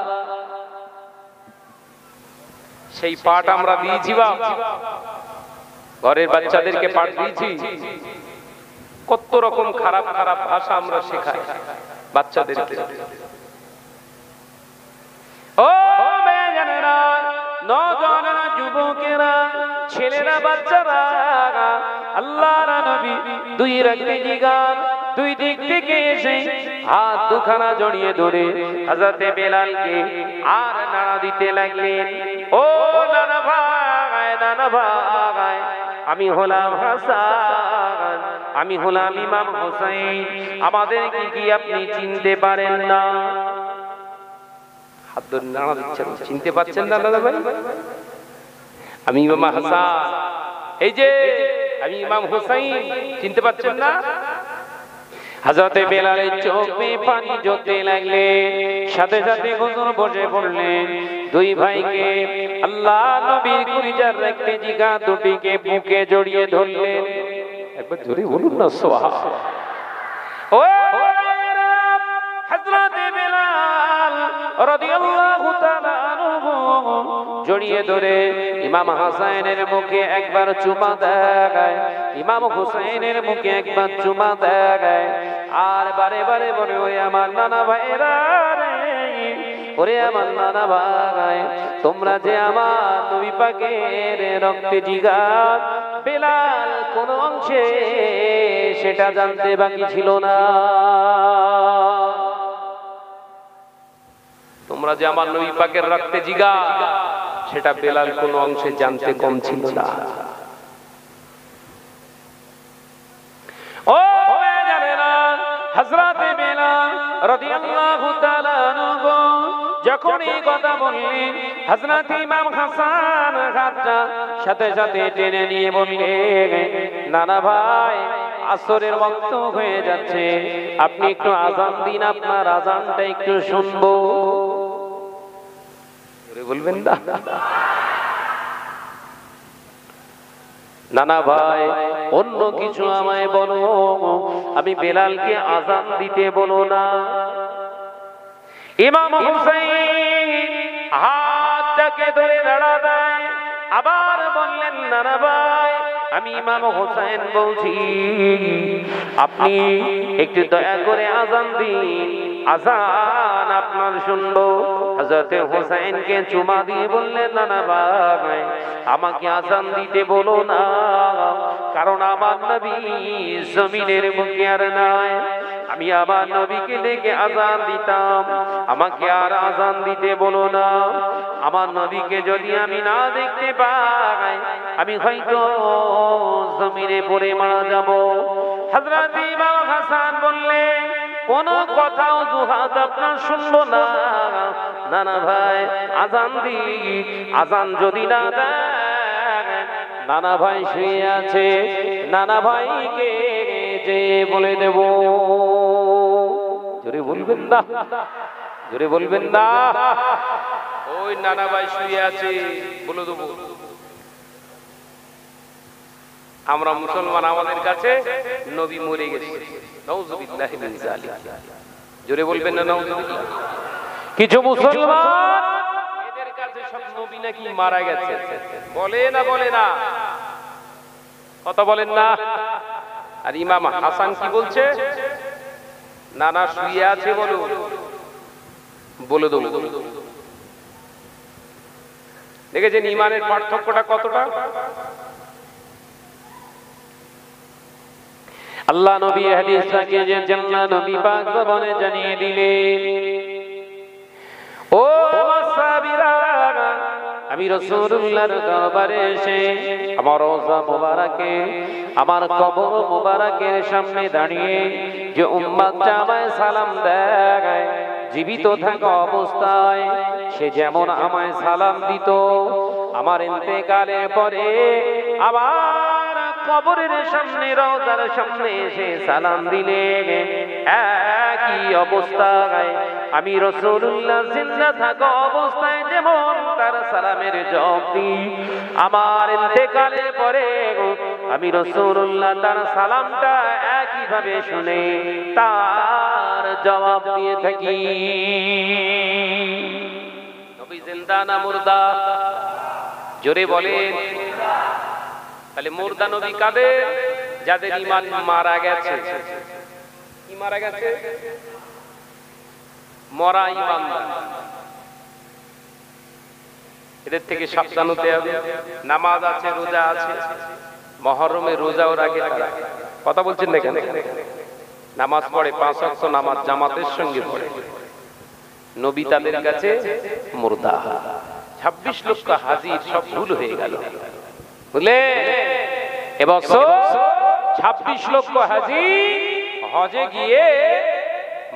সেই পাঠ আমরা দিয়েছি, বা ঘরের বাচ্চাদেরকে পাঠ দিয়েছি। কত রকম খারাপ খারাপ ভাষা আমরা শেখাই বাচ্চাদেরকে। ও বেজানেরা, নওজোয়ানেরা, যুবকেরা, ছেলেরা, বাচ্চারা, আল্লাহর নবী দুই রাতে জিগান দুই দিক থেকে এসে হাত দুখানা জড়িয়ে ধরে হযরতে বেলালকে আর নাড়া দিতে লাগলেন। ও নানা ভাই, নানা ভাই, আমি হলাম হাসান, আমি হলাম ইমাম হোসেন, আমাদেরকে কি আপনি চিনতে পারেন না? হাত ধরে নাড়া দিচ্ছেন, চিনতে পারছেন না দাদা ভাই? আমি ইমাম হাসান, এই যে আমি ইমাম হোসেন, চিনতে পারছেন না? হযরতে বেলালের চোখে পানি ঝরতে লাগলে, সাথে সাথে হুজুর বসে পড়লেন। দুই ভাইকে আল্লাহ নবীর কলিজার রাখতে জিগা দুটিকে বুকে জড়িয়ে ধরলেন। একবার জোরে বলুন না সুবহানাল্লাহ। ও হযরতে বেলাল রাদিয়াল্লাহু তাআলা আনহু জড়িয়ে ধরে ইমাম হাসানের মুখে একবার চুমা দেয়, ইমাম হুসাইনের মুখে একবার চুমা দেয়, আর বারে বারে বলে, ওই আমার নানা ভাইরা রে, ওরে আমার নানা ভাই, তোমরা যে আমার নবী পাকের রক্তে জিগার, বেলাল কোন অংশে সেটা জানতে বাকি ছিল না। তোমরা যে আমার নবী পাকের রক্তে জিগার, সেটা বেলাল কোন অংশে জানতে কম ছিল না। ও জানে না হযরতে বেলাল রাদিয়াল্লাহু তাআলা আনহু যখন এই কথা বললেন, হযরত ইমাম হাসান হাতটা সাথে সাথে টেনে নিয়ে বললেন, নানা ভাই আসরের ওয়াক্ত হয়ে যাচ্ছে, আপনি একটু আযান দিন, আপনার আযানটা একটু শুনবো। বলবেন না নানা ভাই, অন্য কিছু আমায় বলো, আমি বেলালকে আযান দিতে বলো না। ইমাম হুসাইন হাতটাকে ধরে দাঁড়া দেয়, আবার বললেন, নানা ভাই আমি ইমাম হুসাইন বলছি, আপনি একটু দয়া করে আযান দিন, আযান আপনার শুনবো। হযরতে হুসাইনকে চুমা দিয়ে বললেন, নানা ভাই আমাকে আযান দিতে বলো না, কারণ আমার নবী জমিনের মুখে আর নাই, আমি আমার নবীকে ডেকে আযান দিতাম, আমাকে আর আযান দিতে বলো না। আমার নবীকে যদি আমি না দেখতে পাই, আমি হয়তো জমিনে পড়ে মারা যাব। হযরত ইমাম হাসান বললেন, কোন কথা অজুহাত আপনার শুনবো না, নানা ভাই আযান দি, আযান যদি না দেন, নানা ভাই শুয়ে আছে, নানা ভাইকে যে বলে দেব। জোরে বলবেন না, জোরে বলবেন না, ওই নানা ভাই শুয়ে আছে বলে দেব। আমরা মুসলমান, আমাদের কাছে নবী মরে গেছে, নাউযুবিল্লাহি মিন যালিক। জোরে বলবেন না নাউযুবিল্লাহ। কিছু মুসলমান এদের কাছে সব নবী নাকি মারা গেছে, বলে না বলে না, কথা বলেন না। আর ইমাম হাসান কি বলছে, নানা শুয়ে আছে বলো, বলে দেবো। দেখেছেন ইমানের পার্থক্যটা কতটা। আল্লাহ নবী হাদিসটাকে যে জান্নাত নবী পাক জবানে জানিয়ে দিলেন, ও সাহাবীরা, আমি রাসূলুল্লাহর দরবারে এসে আমার রওজা মুবারকে, আমার কবর মুবারকের সামনে দাঁড়িয়ে যে উম্মতটা আমায় সালাম দেয়, জীবিত থাকা অবস্থায় সে যেমন আমায় সালাম দিত, আমার ইন্তেকালের পরে আবার কবরের সামনে, রওজার সামনে এসে সালাম দিলে, একই অবস্থায় আমি রাসূলুল্লাহ জিন্দা থাকা অবস্থায় যেমন তার সালামের জবাব দিই, আমার ইন্তেকালের পরে আমি রাসূলুল্লাহ তার সালামটা একই ভাবে শুনে তার জবাব দিয়ে থাকি। নবী জিন্দা না মুর্দা? জোরে বলেন। তাহলে মুর্দা নবী কাদের? যাদের ঈমান মারা গেছে। কি মারা গেছে? মরা ঈমানদার। এদের থেকে সাবধান হতে হবে। নামাজ আছে, রোজা আছে, মুহররমে রোজাও রাখে তারা। কথা বলছেন না কেন? নামাজ পড়ে, 5 ওয়াক্ত নামাজ জামাতের সঙ্গে পড়ে। নবী তাদের কাছে মুর্দা। 26 লক্ষ হাজির সব ভুল হয়ে গেল, বুঝলে? এবছর 26 লক্ষ হাজি হজে গিয়ে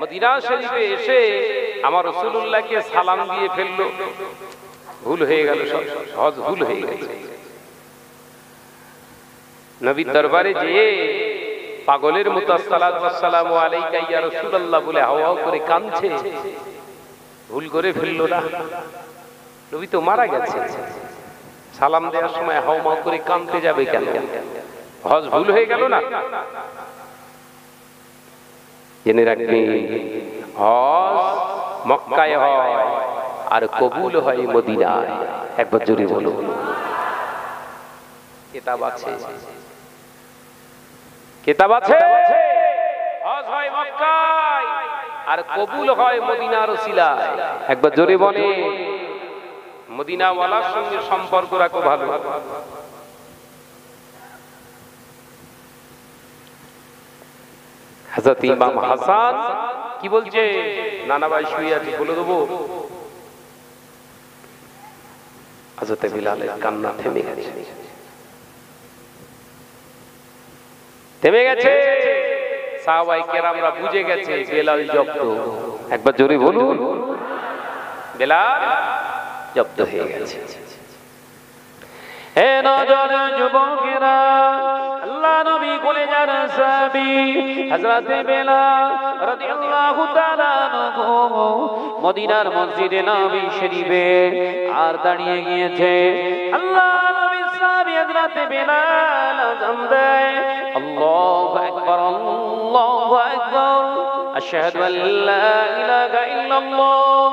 মদিনা শরীফে এসে আমার রাসূলুল্লাহকে সালাম দিয়ে ফেললো। ভুল হয়ে গেল, সব হজ ভুল হয়ে গেছে। নবীর দরবারে যেয়ে পাগলের মতো আসসালাতু ওয়াসসালামু আলাইকা ইয়া রাসূলুল্লাহ বলে হাওয়া করে কাঁদছে। ভুল করে ফেললো না, নবী তো মারা গেছে। সালাম দেওয়ার সময় হাওয়া করে কাঁদতে যাবে কেন? হজ ভুল হয়ে গেল না? জেনে রাখবে, হজ মক্কায় হয় আর কবুল হয় মদিনায়। একবার জোরে বলো। কিতাব আছে, কিতাব আছে। হজ হয় মক্কায়, আর কবুল হয় মদিনার ওসিলায়। একবার জোরে বলে, মদিনাওয়ালার সঙ্গে সম্পর্ক রাখো ভালো। হযরত ইমাম হাসান কি বলছে, নানা ভাই শুয়ে আছে বলে দেবো। হযরত বিলালের কান্না থেমে গেছে, থেমে গেছে। সাহাবায়ে কেরামরা বুঝে গেছে বেলাল জব্দ। একবার জোরে বলুন, বেলাল জব্দ হয়ে গেছে। হে নওজোয়ান যুবকেরা, আল্লাহ নবী কলেজার সাহাবী হযরত বেলাল রাদিয়াল্লাহু তাআলা আনহু মদিনার মসজিদে নবী শরীফে আর দাঁড়িয়ে গিয়েছে। আল্লাহ নবীর সাহাবী হযরত বেলাল আযান দেয়, আল্লাহু আকবার, আল্লাহু আকবার, আশহাদু আল্লা ইলাহা ইল্লাল্লাহ,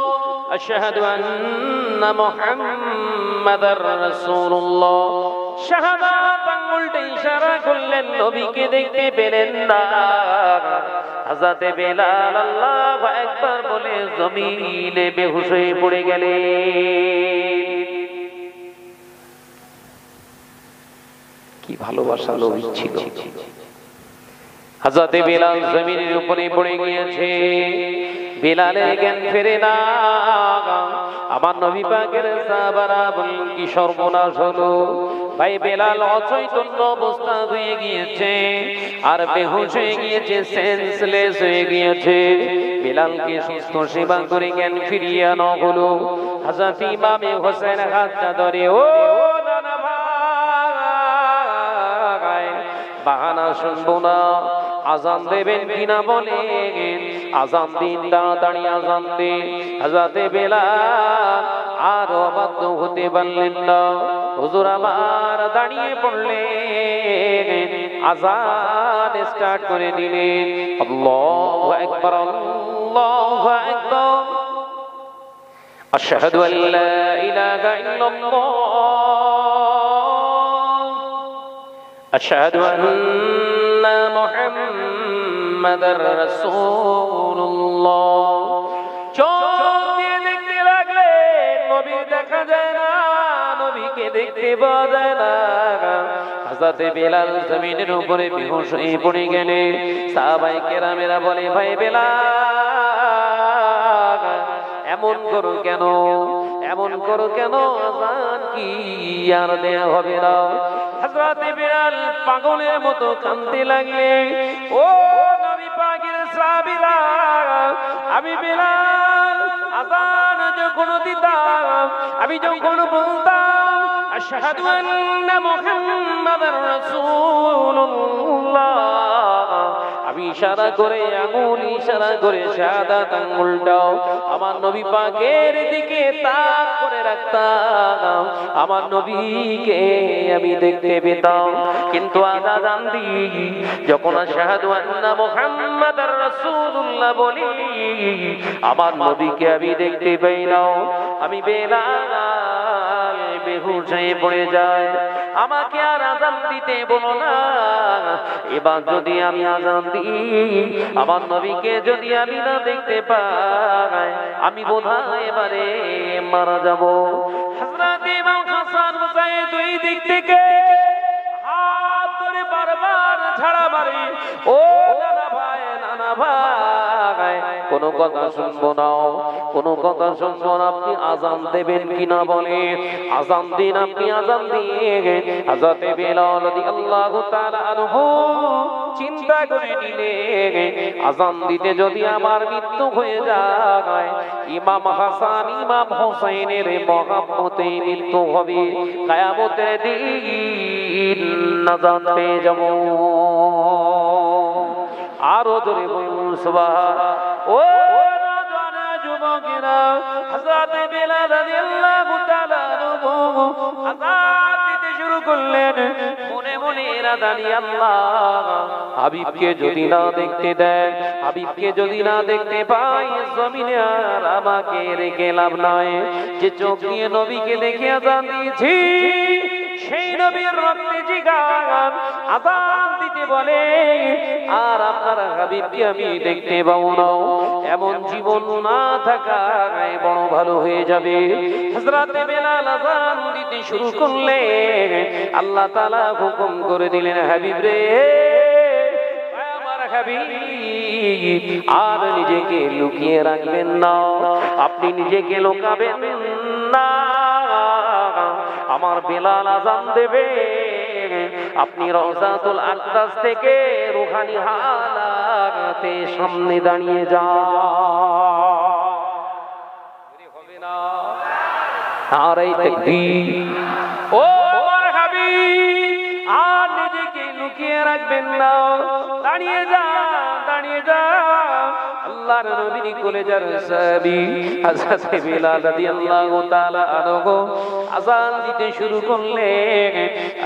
আশহাদু আন্না মুহাম্মাদার রাসূলুল্লাহ। শাহাদাত আঙ্গুলটা ইশারা করলেন, নবীকে দেখতে পেলেন না। হযরত বেলাল আল্লাহু আকবার বলে জমিনে বেহুশ হয়ে পড়ে গেলেন। কি ভালোবাসা নবী ছিল। হযরত বেলাল জমিনের উপরে পড়ে গিয়েছে, বেলালের জ্ঞান ফেরে না। আমার নবী পাকের সাহাবারা বললেন, কি সর্বনাশ হলো ভাই, বেলাল অচৈতন্য অবস্থা হয়ে গিয়েছে আর বেহুশ হয়ে গিয়েছে, সেন্সলেস হয়ে গিয়েছে। বেলালকে সুস্থ সেবা করে জ্ঞান ফিরিয়ে আনা হলো। হযরত ইমামে হোসেন হাতটা ধরে, ও নানা ভাই, বাহানা শুনবো না, আজান দেবেন কিনা বলেন, আজান দিন, তাড়াতাড়ি আজান দিন। হযরত বেলাল আর অবাধ্য হতে পারলেন না, হুজুর আমার দাঁড়িয়ে পড়লেন, আজান স্টার্ট করে দিলেন। আল্লাহু আকবার, আল্লাহু আকবার, আশহাদু আল্লা ইলাহা ইল্লাল্লাহ, আশহাদু আন্না মুহাম্মাদার রাসূলুল্লাহ। চোখ দিয়ে দেখতে লাগলেন, নবী দেখা যায় না, নবীকে দেখতে পাওয়া যায় না। হযরত বেলাল জমিনের উপরে বেহুশ হয়ে পড়ে গেলেন। সাহাবায়ে কেরামেরা বলে, ভাই বেলাল এমন করো কেন, এমন করো কেন, আজান কি আর দেয়া হবে না? হযরত বেলাল পাগলের মতো কাঁদতে লাগলেন। ও নবী পাকের সাহাবীরা, আমি বেলাল আযান যখন দিতাম, আমি যখন বলতাম আশহাদু আন্না মুহাম্মাদার রাসূলুল্লাহ, আমি ইশারা করে, আঙুল ইশারা করে শাহাদাত আঙ্গুলটাও আমার নবী পাকের দিকে তাক করে রাখতাম, আমার নবীকে আমি দেখতে পেতাম। কিন্তু আযান দিই যখন আশহাদু আন্না মুহাম্মাদার রাসূলুল্লাহ বলি, আমার নবীকে আমি দেখতে পাই না। আমি বেলাল বেহুশ হয়ে পড়ে যায়। আমাকে আর আযান দিতে বলো না। এবার যদি আমি আযান দিই, আমার নবীকে যদি আমি না দেখতে পাই, আমি বোধহয় এবারে মারা যাব। হযরত ইমাম হাসান হুসাইন দুই দিক থেকে হাত ধরে বারবার ঝাড়া মারে, ও নানা ভাই, নানা ভাই, কোনো কথা শুনবো না, কোনো কথা শুনবো না, আপনি আযান দেবেন কিনা বলেন, আযান দিন, আপনি আযান দিয়ে। হযরত বেলাল রাদিয়াল্লাহু তাআলা আনহু চিন্তা করে নিলেন, আযান দিতে যদি আমার মৃত্যু হয়ে যায়, ইমাম হাসান ইমাম হুসাইনের মহব্বতে মৃত্যু হবে, কিয়ামতের দিন আযান পেয়ে যাব। আরো জোরে বলুন সুবহান। ও নওজোয়ান যুবকেরা, হযরত বেলাল রাদিয়াল্লাহু তাআলা আনহু আযান দিতে শুরু করলেন। মনে মনে রাদানি, আল্লাহ হাবিবকে যদি না দেখতে দেন, হাবিবকে যদি না দেখতে পাই, জমিনে আর আমাকে রেখে লাভ নয়। যে চোখ দিয়ে নবীকে দেখে আযান দিয়েছি, সেই নবীর রক্তে জিগান আযান দিতে বলে, আর আপনার হাবিবকে আমি দেখতে পাবো না, এমন জীবন না থাকায় বড় ভালো হয়ে যাবে। হযরত বেলাল আযান দিতে শুরু করলে আল্লাহ তাআলা হুকুম করে দিলেন, হাবিব রে, আমার হাবিব, আর নিজেকে লুকিয়ে রাখবেন না, আপনি নিজেকে লুকাবেন না। আমার বেলাল আযান দেবে, আপনি রওজাতুল আকদাস থেকে রুহানি হালাতে সামনে দাঁড়িয়ে যান। হবে না? নারে তাকবীর। ও আমার হাবিব, আর নিজেকে লুকিয়ে রাখবেন না, দাঁড়িয়ে যান, দাঁড়িয়ে যান। আল্লাহর নবীর কলেজার সাহাবী হযরত বিলাল রাদিয়াল্লাহু তাআলা আনহু আযান দিতে শুরু করলেন,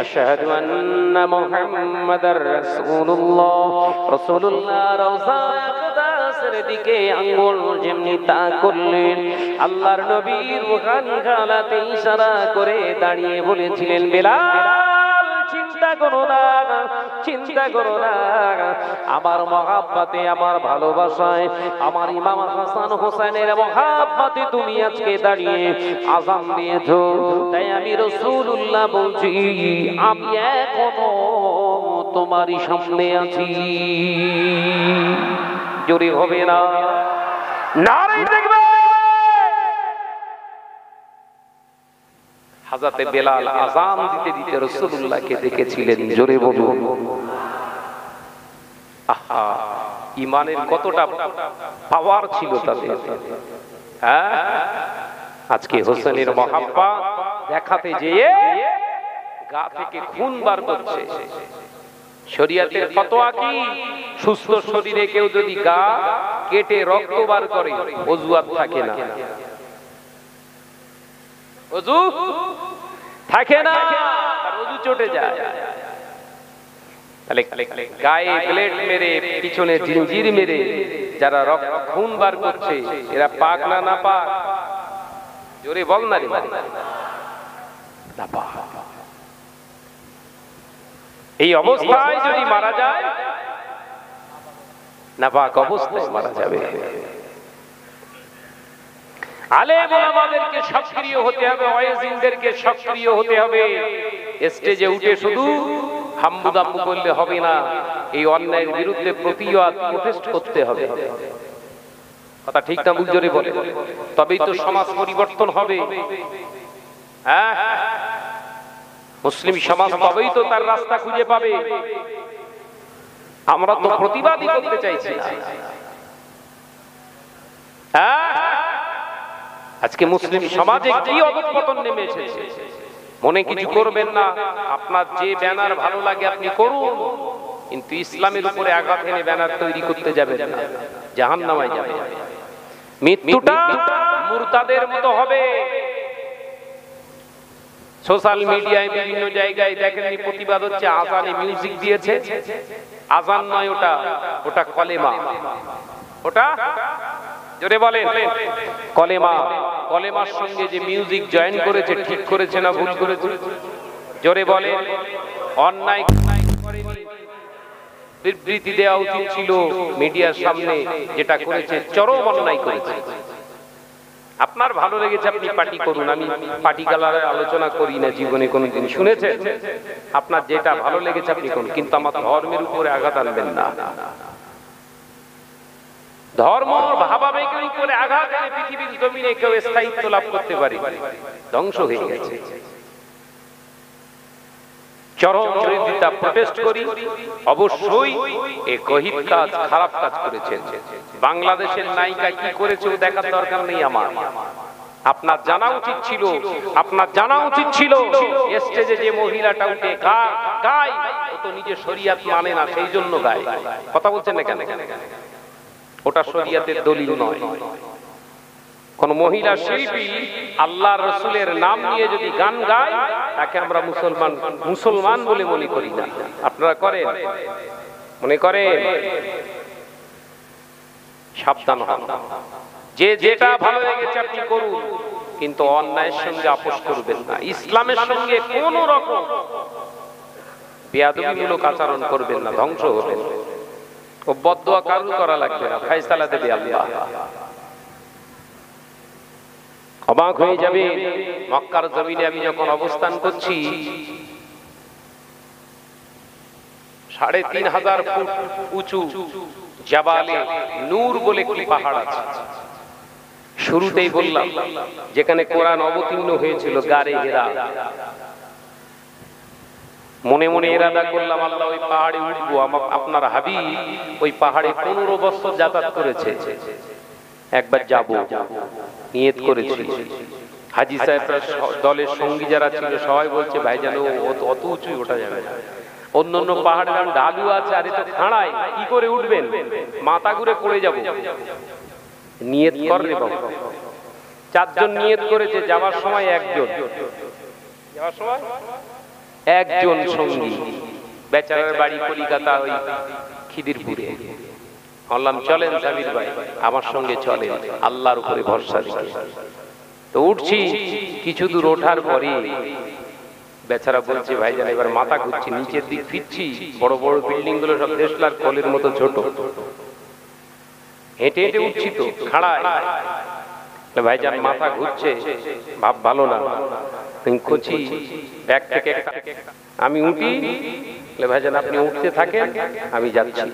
আশহাদু আন্না মুহাম্মাদার রাসূলুল্লাহ, রাসূলুল্লাহ রওজা আকদাসের দিকে আঙ্গুল যেমনি তা করলেন, আল্লাহর নবী রুহানি হালাতে ইশারা করে দাঁড়িয়ে বলেছিলেন, বেলাল, চিন্তা করো না, চিন্তা করো না, আমার মহাব্বতে, আমার ভালোবাসায়, আমার ইমাম হাসান হোসেনের মহাব্বতে তুমি আজকে দাঁড়িয়ে আযান দিয়েছো, তাই আমি রাসূলুল্লাহ বলছি, আমি এখনো তোমারই সামনে আছি। জোরে হবে না? নারে তাকবীর। হযরত বেলাল আযান দিতে দিতে রাসূলুল্লাহকে দেখেছিলেন, জোরে বলুন। আহা, ঈমানের কতটা পাওয়ার ছিল তাদের। হ্যাঁ, আজকে হোসেনের মহাব্বত দেখাতে যেয়ে গা থেকে খুন বার করছে। শরীয়তের ফতোয়া কি? সুস্থ শরীরে কেউ যদি গা কেটে রক্ত বার করে, ওযু আর থাকে না, ওযু থাকে না, তার ওযু চটে যায়। তাহলে গায়ে ব্লেড মেরে, পিছনে জিঞ্জির মেরে যারা রক্ত খুন বার করছে, এরা পাক না না পাক? জোরে বল না রে ভাই, না পাক। এই অবস্থায় যদি মারা যায়, না পাক অবস্থায় মারা যাবে। আলেম ওলামাদেরকে সক্রিয় হতে হবে, ওয়াইজিনদেরকে সক্রিয় হতে হবে। স্টেজে উঠে শুধু হাম্বু দাম্বু করলে হবে না, এই অন্যায়ের বিরুদ্ধে প্রতিবাদ, প্রোটেস্ট করতে হবে। কথা ঠিক না ভুল? জোরে বলে, তবেই তো সমাজ পরিবর্তন হবে। হ্যাঁ, মুসলিম সমাজ তবেই তো তার রাস্তা খুঁজে পাবে। আমরা তো প্রতিবাদই করতে চাইছি না। হ্যাঁ, আজকে মুসলিম সমাজে কি অধঃপতন নেমে এসেছে। মনে কিছু করবেন না, আপনার যে ব্যানার ভালো লাগে আপনি করুন, কিন্তু ইসলামের উপরে আঘাত এনে ব্যানার তৈরি করতে যাবেন না, জাহান্নামে যাবেন। মৃত্যুটা মুরতাদের মতো হবে। সোশ্যাল মিডিয়ায় বিভিন্ন জায়গায় দেখেননি প্রতিবাদ হচ্ছে, আযানে মিউজিক দিয়েছে। আযান নয় ওটা, ওটা কলেমা। ওটা জোরে বলেন, কলেমা। কলেমার সঙ্গে যে মিউজিক জয়েন করেছে, ঠিক করেছে না ভুল করেছে? জোরে বলেন। অন্যায় করেনি, বিবৃতি দেওয়া উচিত ছিল মিডিয়ার সামনে, যেটা করেছে চরম অন্যায় করেছে। আপনার ভালো লেগেছে আপনি পার্টি করুন, আমি পার্টি গালার আলোচনা করি না, জীবনে কোনোদিন শুনেছেন? আপনার যেটা ভালো লেগেছে আপনি করুন, কিন্তু আমার ধর্মের উপরে আঘাত আনবেন না। ধর্ম ভাবাবেগের উপরে আঘাত এনে পৃথিবীর জমিনে কেউ স্থায়িত্ব লাভ করতে পারে, ধ্বংস হয়ে গেছে। চরম বিরোধিতা, প্রোটেস্ট করি। অবশ্যই এই গহিত কাজ, খারাপ কাজ করেছেন। বাংলাদেশের নায়িকা কি করেছে দেখার দরকার নেই আমার। আপনার জানা উচিত ছিল, আপনার জানা উচিত ছিল স্টেজে যে মহিলাটা উঠে গায়, ও তো নিজে শরীয়ত মানে না, সেই জন্য গায়। কথা বলছেন না কেন? ওটা শরীয়তের দলিল নয়। কোন মহিলা শিল্পী আল্লাহর রাসূলের নাম নিয়ে যদি গান গায়, তাকে আমরা মুসলমান বলে মনে করি না। আপনারা করেন? মনে করেন? সাবধান হন। যে যেটা ভালো লেগেছে আপনি করুন, কিন্তু অন্যায়ের সঙ্গে আপোষ করবেন না, ইসলামের সঙ্গে কোন রকম বেয়াদবিমূলক আচরণ করবেন না, ধ্বংস হবেন। ও বদদোয়া কারণ করা লাগবে না, ফয়সালা দেবে আল্লাহ। অবাক হয়ে যাবে, মক্কার জমিনে আমি যখন অবস্থান করছি, ৩৫০০ ফুট উঁচু জাবালে নূর বলে একটি পাহাড় আছে। শুরুতেই বললাম যেখানে কোরআন অবতীর্ণ হয়েছিল, গারে হেরা। মনে মনে ইরাদা করলাম, আল্লাহ ওই পাহাড়ে উঠবো। আপনার হাবিব ওই পাহাড়ে 15 বছর যাতায়াত করেছে, একবার যাব নিয়ত করেছি। হাজী সাহেবরা দলের সঙ্গী যারা ছিল সবাই বলছে, ভাইজান অত উঁচু ওঠা যাবে না, অন্য অন্য পাহাড়ের নাম ঢালু আছে, আর এত খাড়ায় কি করে উঠবেন, মাথা ঘুরে পড়ে যাব। নিয়ত কর রে বাবা। 4 জন নিয়ত করেছে, যাওয়ার সময় একজন সঙ্গী, বেচারার বাড়ি কলিকাতা ওই খিদিরপুরে। বললাম চলেন সাবির ভাই, আমার সঙ্গে চলেন, আল্লাহর উপরে ভরসা রেখে। তো উঠছি, কিছু দূর ওঠার পরে বেচারা বলছে, ভাইজান এবার মাথা ঘুরছি, নিচের দিক ফিরছি, বড় বড় বিল্ডিং গুলো সব দেশলার কোলের মতো ছোট। হেঁটে হেঁটে উঠছি তো খাড়ায়, ভাইজান মাথা ঘুরছে, ভাব ভালো না। কচি ব্যাগ থেকে আমি উঠি, ভাইজান আপনি উঠতে থাকেন, আমি যাচ্ছি।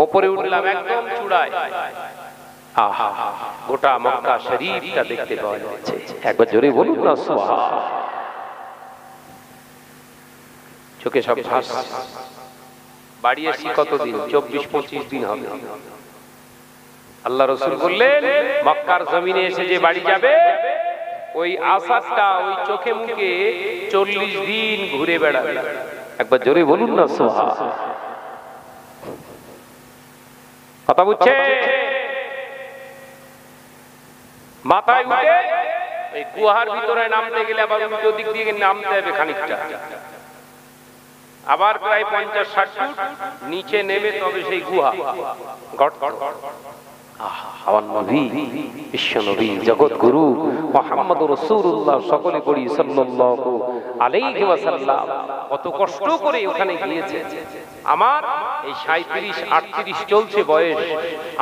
ওপরে উঠলাম একদম চূড়ায়, আহা গোটা মক্কা শরীফটা দেখতে পাওয়া যাচ্ছে। একবার জোরে বলুন না সুবহান। চোখে সব ভাস। বাড়ি এসেছি কতদিন? 24-25 দিন হবে। আল্লাহ রাসূল বললেন, মক্কার জমিনে এসে যে বাড়ি যাবে, ওই আসাদটা ওই চোখে মুখে 40 দিন ঘুরে বেড়াবে। একবার জোরে বলুন না সুবহান। কথা বুঝছে? মাথায় উঠে এই গুহার ভিতরে নামতে গেলে আবার উল্টো দিক দিয়ে নামতে হবে খানিকটা, আবার প্রায় 50-60 ফুট নিচে নেমে তবে সেই গুহা। আমার নবী, বিশ্ব নবী, জগৎ গুরু মুহাম্মদুর রাসূলুল্লাহ, সকলে পড়ি সাল্লাল্লাহু আলাইহি ওয়াসাল্লাম, কত কষ্ট করে ওখানে গিয়েছে। আমার এই 37-38 চলছে বয়স,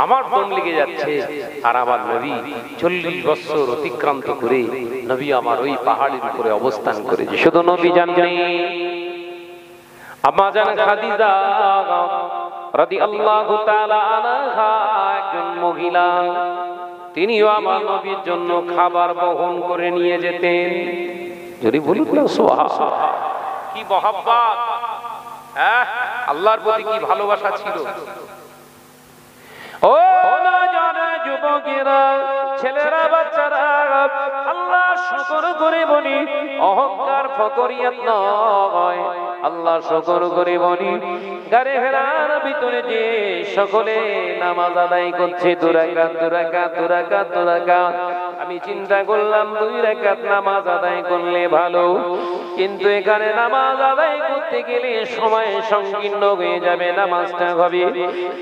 আমার দম লেগে যাচ্ছে। আর আমার নবী 40 বছর অতিক্রান্ত করে নবী আমার ওই পাহাড়ের উপরে অবস্থান করেছে। শুধু নবী জানেন, আম্মা জান খাদিজা রাদিয়াল্লাহু তাআলা আনহা একজন মহিলা, তিনিও আমার নবীর জন্য খাবার বহন করে নিয়ে যেতেন। যদি বলি না সুবহান, কি মহব্বত, আল্লাহর প্রতি কি ভালোবাসা ছিল। ও না জানে যুবকেরা, ছেলেরা, বাচ্চারা, আল্লাহ শুকর করে বলি, অহংকার ফকরিয়াত নয়। আল্লাহ শুকর করে বলি, গারে হেরার ভিতরে যে সকলে নামাজ আদায় করছে 2 রাকাত 2 রাকাত 2 রাকাত 2 রাকাত, আমি চিন্তা করলাম 2 রাকাত নামাজ আদায় করলে ভালো, কিন্তু এখানে নামাজ আদায় করতে গেলে সময় সংকীর্ণ হয়ে যাবে, নামাজটা হবে,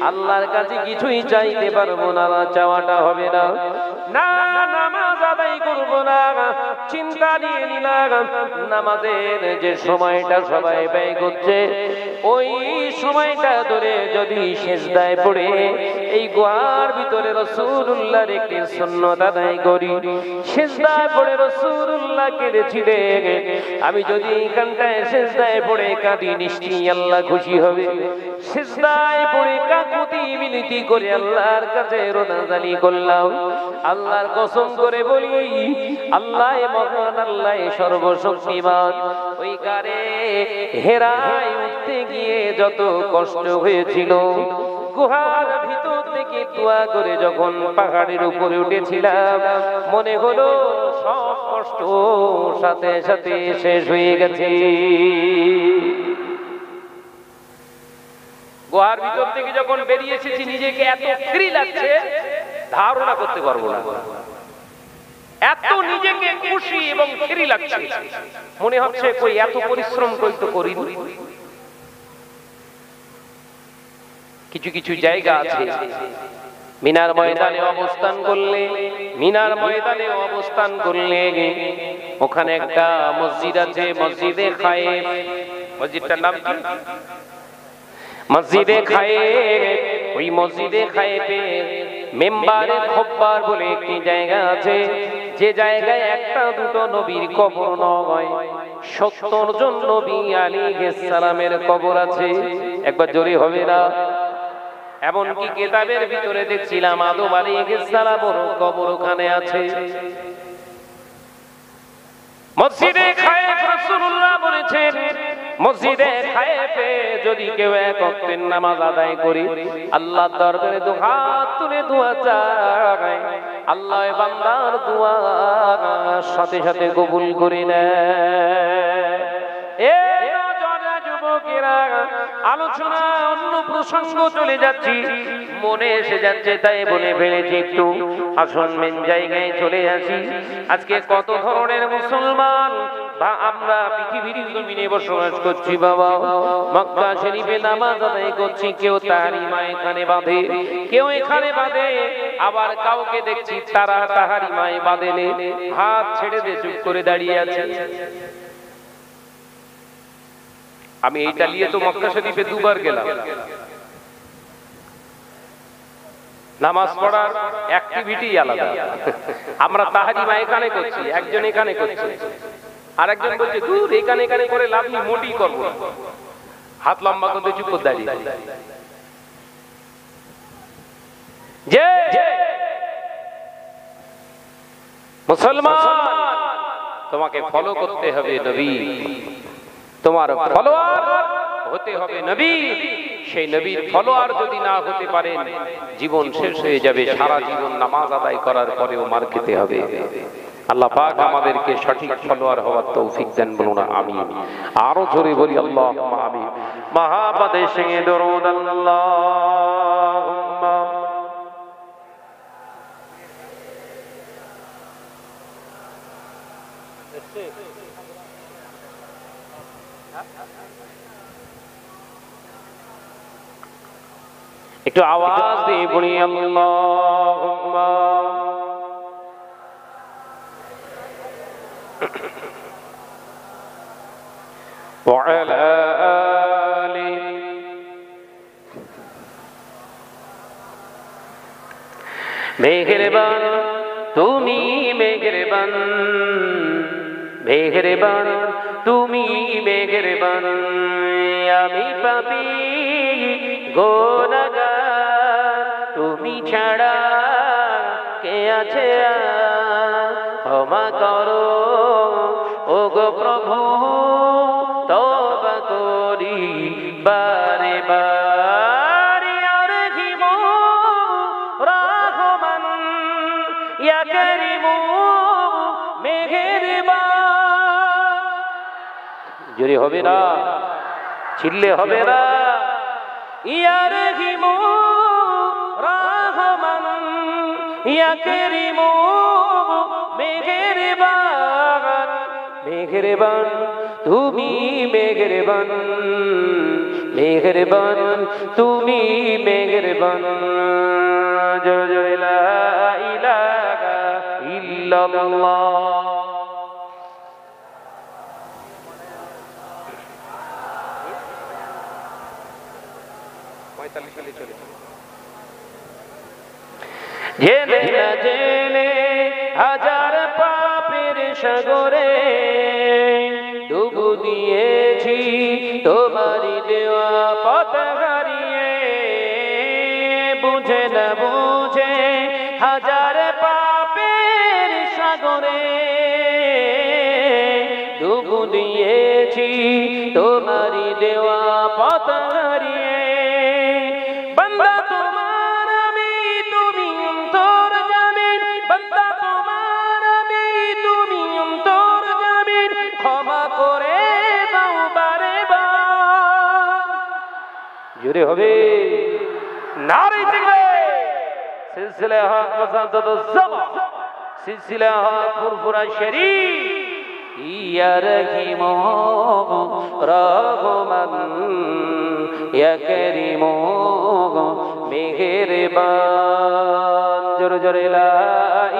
আল্লাহর কাছে কিছুই চাইতে পারবো না, চাওয়াটা হবে না। না, নামাজ আদায় করবো না, চিন্তা নিয়ে নিলাম নামাজের যে সময়টা সবাই ব্যয় করছে, ওই সময়টা ধরে যদি সিজদায় পড়ে এই গুহার ভিতরে রাসূলুল্লাহর একটি সুন্নাত আদায় করি, সিজদায় পড়ে রাসূলুল্লাহ কেঁদেছিলেন, আমি যদি এইখানটায় সিজদায় পড়ে কাঁদি, নিশ্চয়ই আল্লাহ খুশি হবে। সিজদায় পড়ে কাকুতি মিনতি করে আল্লাহর কাছে রোনাজানি করলাম। আল্লাহর কসম করে বলি, আল্লাহ মহান, আল্লাহ সর্বশক্তিমান। ওই গারে হেরায় উঠতে গিয়ে যত কষ্ট হয়েছিল, গুহার ভিতর থেকে দোয়া করে যখন পাহাড়ের উপরে উঠেছিলাম, মনে হলো সব কষ্ট সাথে সাথে শেষ হয়ে গেছে। গুহার ভিতর থেকে যখন বেরিয়ে এসেছি, নিজেকে এত ফ্রি লাগছে ধারণা করতে পারবো না। এত নিজেকে খুশি এবং ফ্রি লাগছে, মনে হচ্ছে কই এত পরিশ্রম করতে করি। কিছু কিছু জায়গা আছে মিনার ময়দানে অবস্থান করলে, মিনার ময়দানে অবস্থান করলে ওখানে একটা মসজিদ আছে, মসজিদে খায়েফ। মসজিদটার নাম কি? মসজিদে খায়েফ। ওই মসজিদে খায়েফে মেম্বারে খব্বার বলে একটি জায়গা আছে, যে জায়গায় একটা দুটো নবীর কবর নয়, 70 জন নবী আলাইহিস সালামের কবর আছে। একবার জোরে হবে না? এমনকি কিতাবের ভিতরে দেখছিলাম আদম আলাইহিস সালামের কবর ওখানে আছে। মসজিদে খায়েফ রাসূলুল্লাহ বলেছেন, মসজিদে খায়েফে যদি কেউ এক ওয়াক্তের নামাজ আদায় করে আল্লাহর দরবারে দু হাত তুলে দোয়া চায়, আল্লাহ বান্দার দোয়া সাথে সাথে কবুল করে নেয়। যুবকেরা, আলোচনা অন্য প্রসঙ্গ চলে যাচ্ছি, মনে এসে যাচ্ছে তাই বলে ফেলেছি, একটু আসন মেন জায়গায় চলে আসি। আজকে কত ধরনের মুসলমান বা আমরা পৃথিবীর জমিনে বসবাস করছি বাবা, মক্কা শরীফে নামাজ আদায় করছি, কেউ তাহারিমা এখানে বাঁধে, কেউ এখানে বাঁধে, আবার কাউকে দেখছি তারা তাহারিমায় বাঁধেনে, হাত ছেড়ে দিয়ে চুপ করে দাঁড়িয়ে আছে। আমি এইটা নিয়ে তো মক্কা শরীফে 2 বার গেলাম। নামাজ পড়ার অ্যাক্টিভিটি আলাদা। আমরা তাহারিমা এখানে করছি, একজন এখানে করছে, আর একজন বলছে দূর এখানে এখানে করে লাভ নেই, মোটেই করবো না, হাত লম্বা করতে চুপ করে দাঁড়িয়ে। যে মুসলমান, তোমাকে ফলো করতে হবে নবী, তোমার ফলোয়ার হতে হবে নবী। সেই নবীর ফলোয়ার যদি না হতে পারেন, জীবন শেষ হয়ে যাবে। সারা জীবন নামাজ আদায় করার পরেও মার খেতে হবে। আল্লাহ পাক আমাদেরকে সঠিক ফলোয়ার হওয়ার তৌফিক দেন, বলুন আমিন। আরো জোরে বলি আল্লাহুম্মা আমিন। মহাপদে সঙ্গে দরুদ আল্লাহুম্মা একটু আওয়াজ দিয়ে বলি আল্লাহুম্মা ওয়া আলা আলি মেহেরবান তুমি, মেহেরবান মেহেরবান তুমি, মেহেরবান আমি পাপী গুনাহগার, তুমি ছাড়া কে আছে ক্ষমা করো ওগো প্রভু, তওবা করি বারে বারে। ইয়া রহিম রহমান ইয়া করিম মেহেরবান। জোরে হবে না, চিল্লে হবে না। ইয়া রহিম রহমান ইয়া করিম মেহেরবান, মেহেরবান তুমি, মেহেরবান মেহেরবান তুমি, মেহেরবান। জয় জয় লা ইলাহা ইল্লাল্লাহ। জেনে না জেনে হাজার পাপের সাগরে ডুবু দিয়েছি, তোমারই দেওয়া পথ হারিয়ে। বুঝে না বুঝে হাজার পাপের সাগরে ডুবু দিয়েছি, তোমারই দেওয়া পথ হারিয়ে। বান্দা তোমার আমি, তুমি অন্তর জামিন, বান্দা তোমার আমি, তুমি অন্তর জামিন, ক্ষমা করে দাও বারে বার। জোরে হবে নারে দিলে সিলসিলা হক মুসাদ্দাদ জামা, সিলসিলা হক ফুরফুরা শরীফ। ইয়া রহিম রহমান ইয়া করিম মেহেরবান। জোরে জোরে লা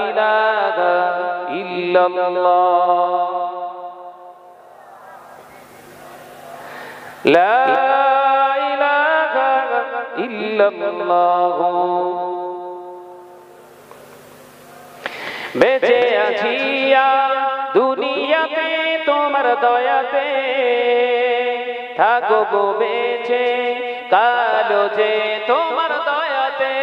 ইলাহা ইল্লাল্লাহ, লা ইলাহা ইল্লাল্লাহ। বেঁচে আছি দুনিয়াতে তোমার দয়াতে, থাকো গো বেঁচে কালো যে তোমার দয়াতে।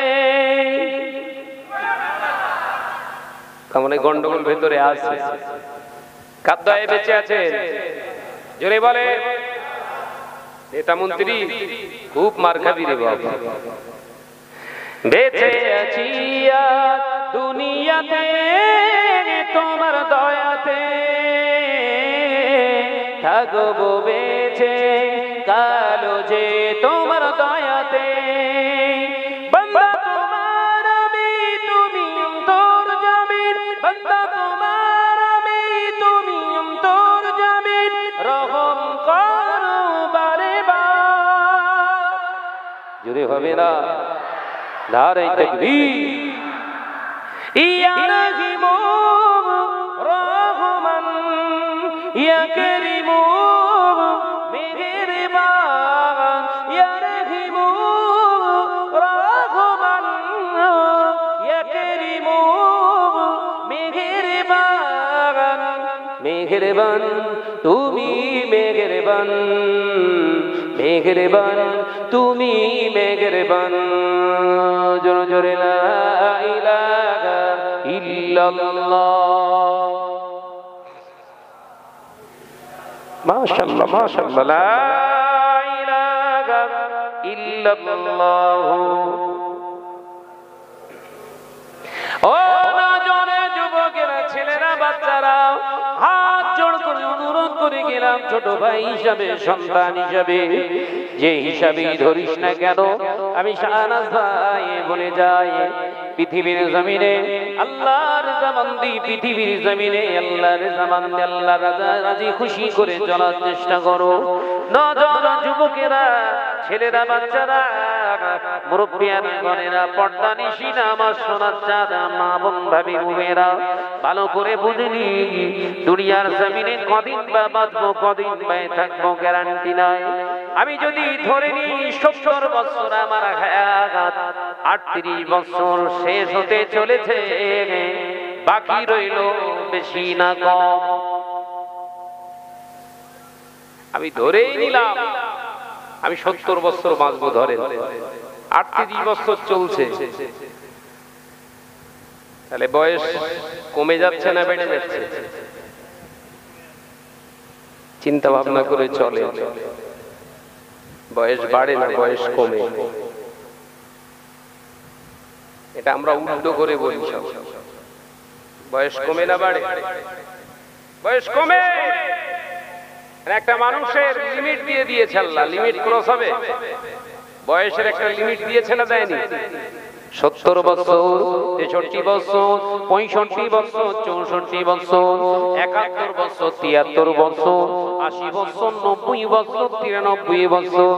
কেমন গন্ডগোল ভেতরে আছে, কার দয়ায় বেঁচে আছে? জোরে বলে। নেতা মন্ত্রী খুব মার খাবি রে বাবা। বেঁচে আছি দুনিয়াতে তোমার দয়াতে, থাকবো বেঁচে কালো যে তোমার দয়াতে। বান্দা তোমার আমি, তুমি অন্তর জামিন, বান্দা তোমার আমি, তুমি অন্তর জামিন, রহম করো বারে বার। জুড়ে হবে না নারে তাকবীর। ইয়া রহিম রহমান, ইয়া করিম মেহেরবান, ইয়া রহিম রহমান, ইয়া করিম মেহেরবান। মেহেরবান তুমি মেহেরবান, মেহেরবান তুমি মেহেরবান। জোরে জোরে লা ইলাহা ইল্লাল্লাহ। মাশাআল্লাহ মাশাআল্লাহ, লা ইলাহা ইল্লাল্লাহ। ও নজরে যুবকেরা, ছেলেরা, বাচ্চারা, হাত জোড় করে অনুরোধ করে গেলাম, ছোট ভাই হিসাবে, সন্তান হিসাবে, যে হিসাবে ধরিস না কেন, আমি শাহনাজ ভাই বলে যাই, পৃথিবীর জমিনে আল্লাহর জামানদি, পৃথিবীর জমিনে আল্লাহর জামানদি, আল্লাহ রাজি খুশি করে চলার চেষ্টা করো। নজর যুবকেরা, ছেলেরা, বাচ্চারা, মুরব্বিয়ানা গণেরা, পর্দা নিশিনা আমার সোনার চাঁদ মা বোন ভাবি বোনেরা, ভালো করে বুঝলি দুনিয়ার জমিনে কদিন বা বাঁচবো, কদিন বা থাকবো গ্যারান্টি নাই। আমি যদি ধরে নিই 70 বছর আমার হায়াত, 38 বছর শেষ হতে চলেছে, বাকি রইল বেশি না কম। আমি ধরেই নিলাম আমি 70 বছর বাঁচবো, ধরেন 38 বছর চলছে, তাহলে বয়স কমে যাচ্ছে না বেড়ে যাচ্ছে? চিন্তা ভাবনা করে চলে, বয়স বাড়ে না বয়স কমে। এটা আমরা উল্টো করে বলি, বয়স কমে না বাড়ে? বয়স কমে। একটা মানুষের লিমিট দিয়ে দিয়েছে আল্লাহ, লিমিট ক্রস হবে, বয়সের একটা লিমিট দিয়েছে না দেয়নি? 70 বছর, 63 বছর, 65 বছর, 64 বছর, 71 বছর, 73 বছর, 80 বছর, 90 বছর, 93 বছর,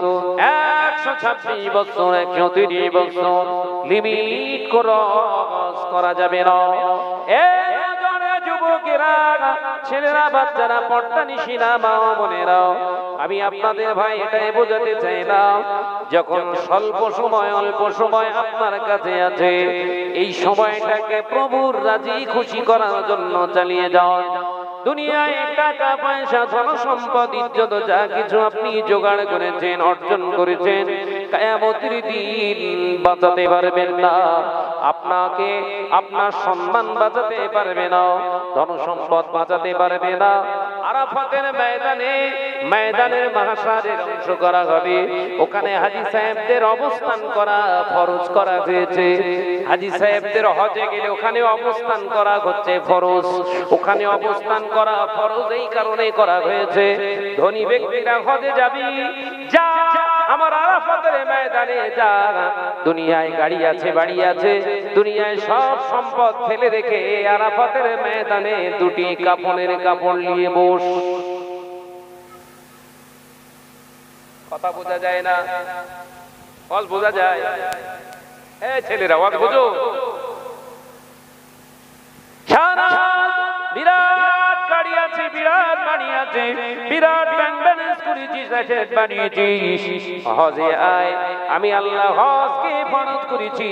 126 বছর, 130 বছর, লিমিট ক্রস করা যাবে না। যুবকেরা, ছেলেরা, বাচ্চারা, পর্দা নিশিনা মা বোনেরা, আমি আপনাদের ভাই এটাই বোঝাতে চাইলাম, যখন স্বল্প সময়, অল্প সময় আপনার কাছে আছে, এই সময়টাকে প্রভুর রাজি খুশি করার জন্য চালিয়ে যাও। দুনিয়ায় টাকা পয়সা, ধন সম্পদ, ইজ্জত, যা কিছু আপনি জোগাড় করেছেন, অর্জন করেছেন, কিয়ামতের দিন বাঁচাতে পারবেন না। আপনাকে আপনার সম্মান বাঁচাতে পারবে না, ধন সম্পদ বাঁচাতে পারবে না। আরাফাতের ময়দানে, ময়দানের মাহশারের অংশ করা হবে, ওখানে হাজী সাহেবদের অবস্থান করা ফরজ করা হয়েছে। হাজী সাহেবদের হজে গেলে ওখানে অবস্থান করা হচ্ছে ফরজ, ওখানে অবস্থান করা ফরজ এই কারণে করা হয়েছে, ধনী ব্যক্তিরা হজে যাবি, যা আমার আরাফাতের ময়দানে যা। দুনিয়ায় গাড়ি আছে, বাড়ি আছে, দুনিয়ায় সব সম্পদ ফেলে রেখে আরাফাতের ময়দানে দুটি কাফনের কাপড় নিয়ে বস। কথা বোঝা যায় না? বল বোঝা যায়? ছেলেরা ওয়াজ বুঝো, বিরাট গাড়ি আছে, বিরাট বাড়ি আছে, বিরাট ব্যাংক ব্যালেন্স করেছিস, অ্যাসেট বানিয়েছিস, হজে আয়, আমি আল্লাহ হজকে ফরজ করেছি,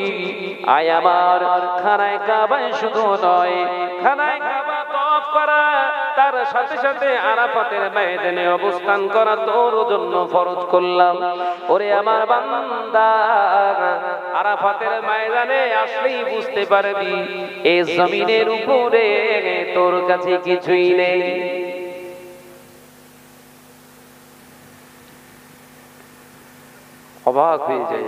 আয় আমার খানায় কাবায় শুধু নয়, খানায় কাবা তওয়াফ করা, তার সাথে সাথে আরাফাতের ময়দানে অবস্থান করা তোর জন্য ফরজ করলাম। ওরে আমার বান্দা, আরাফাতের ময়দানে আসলেই বুঝতে পারবি এই জমিনের উপরে তোর কাছে কিছুই নেই। অবাক হয়ে যায়,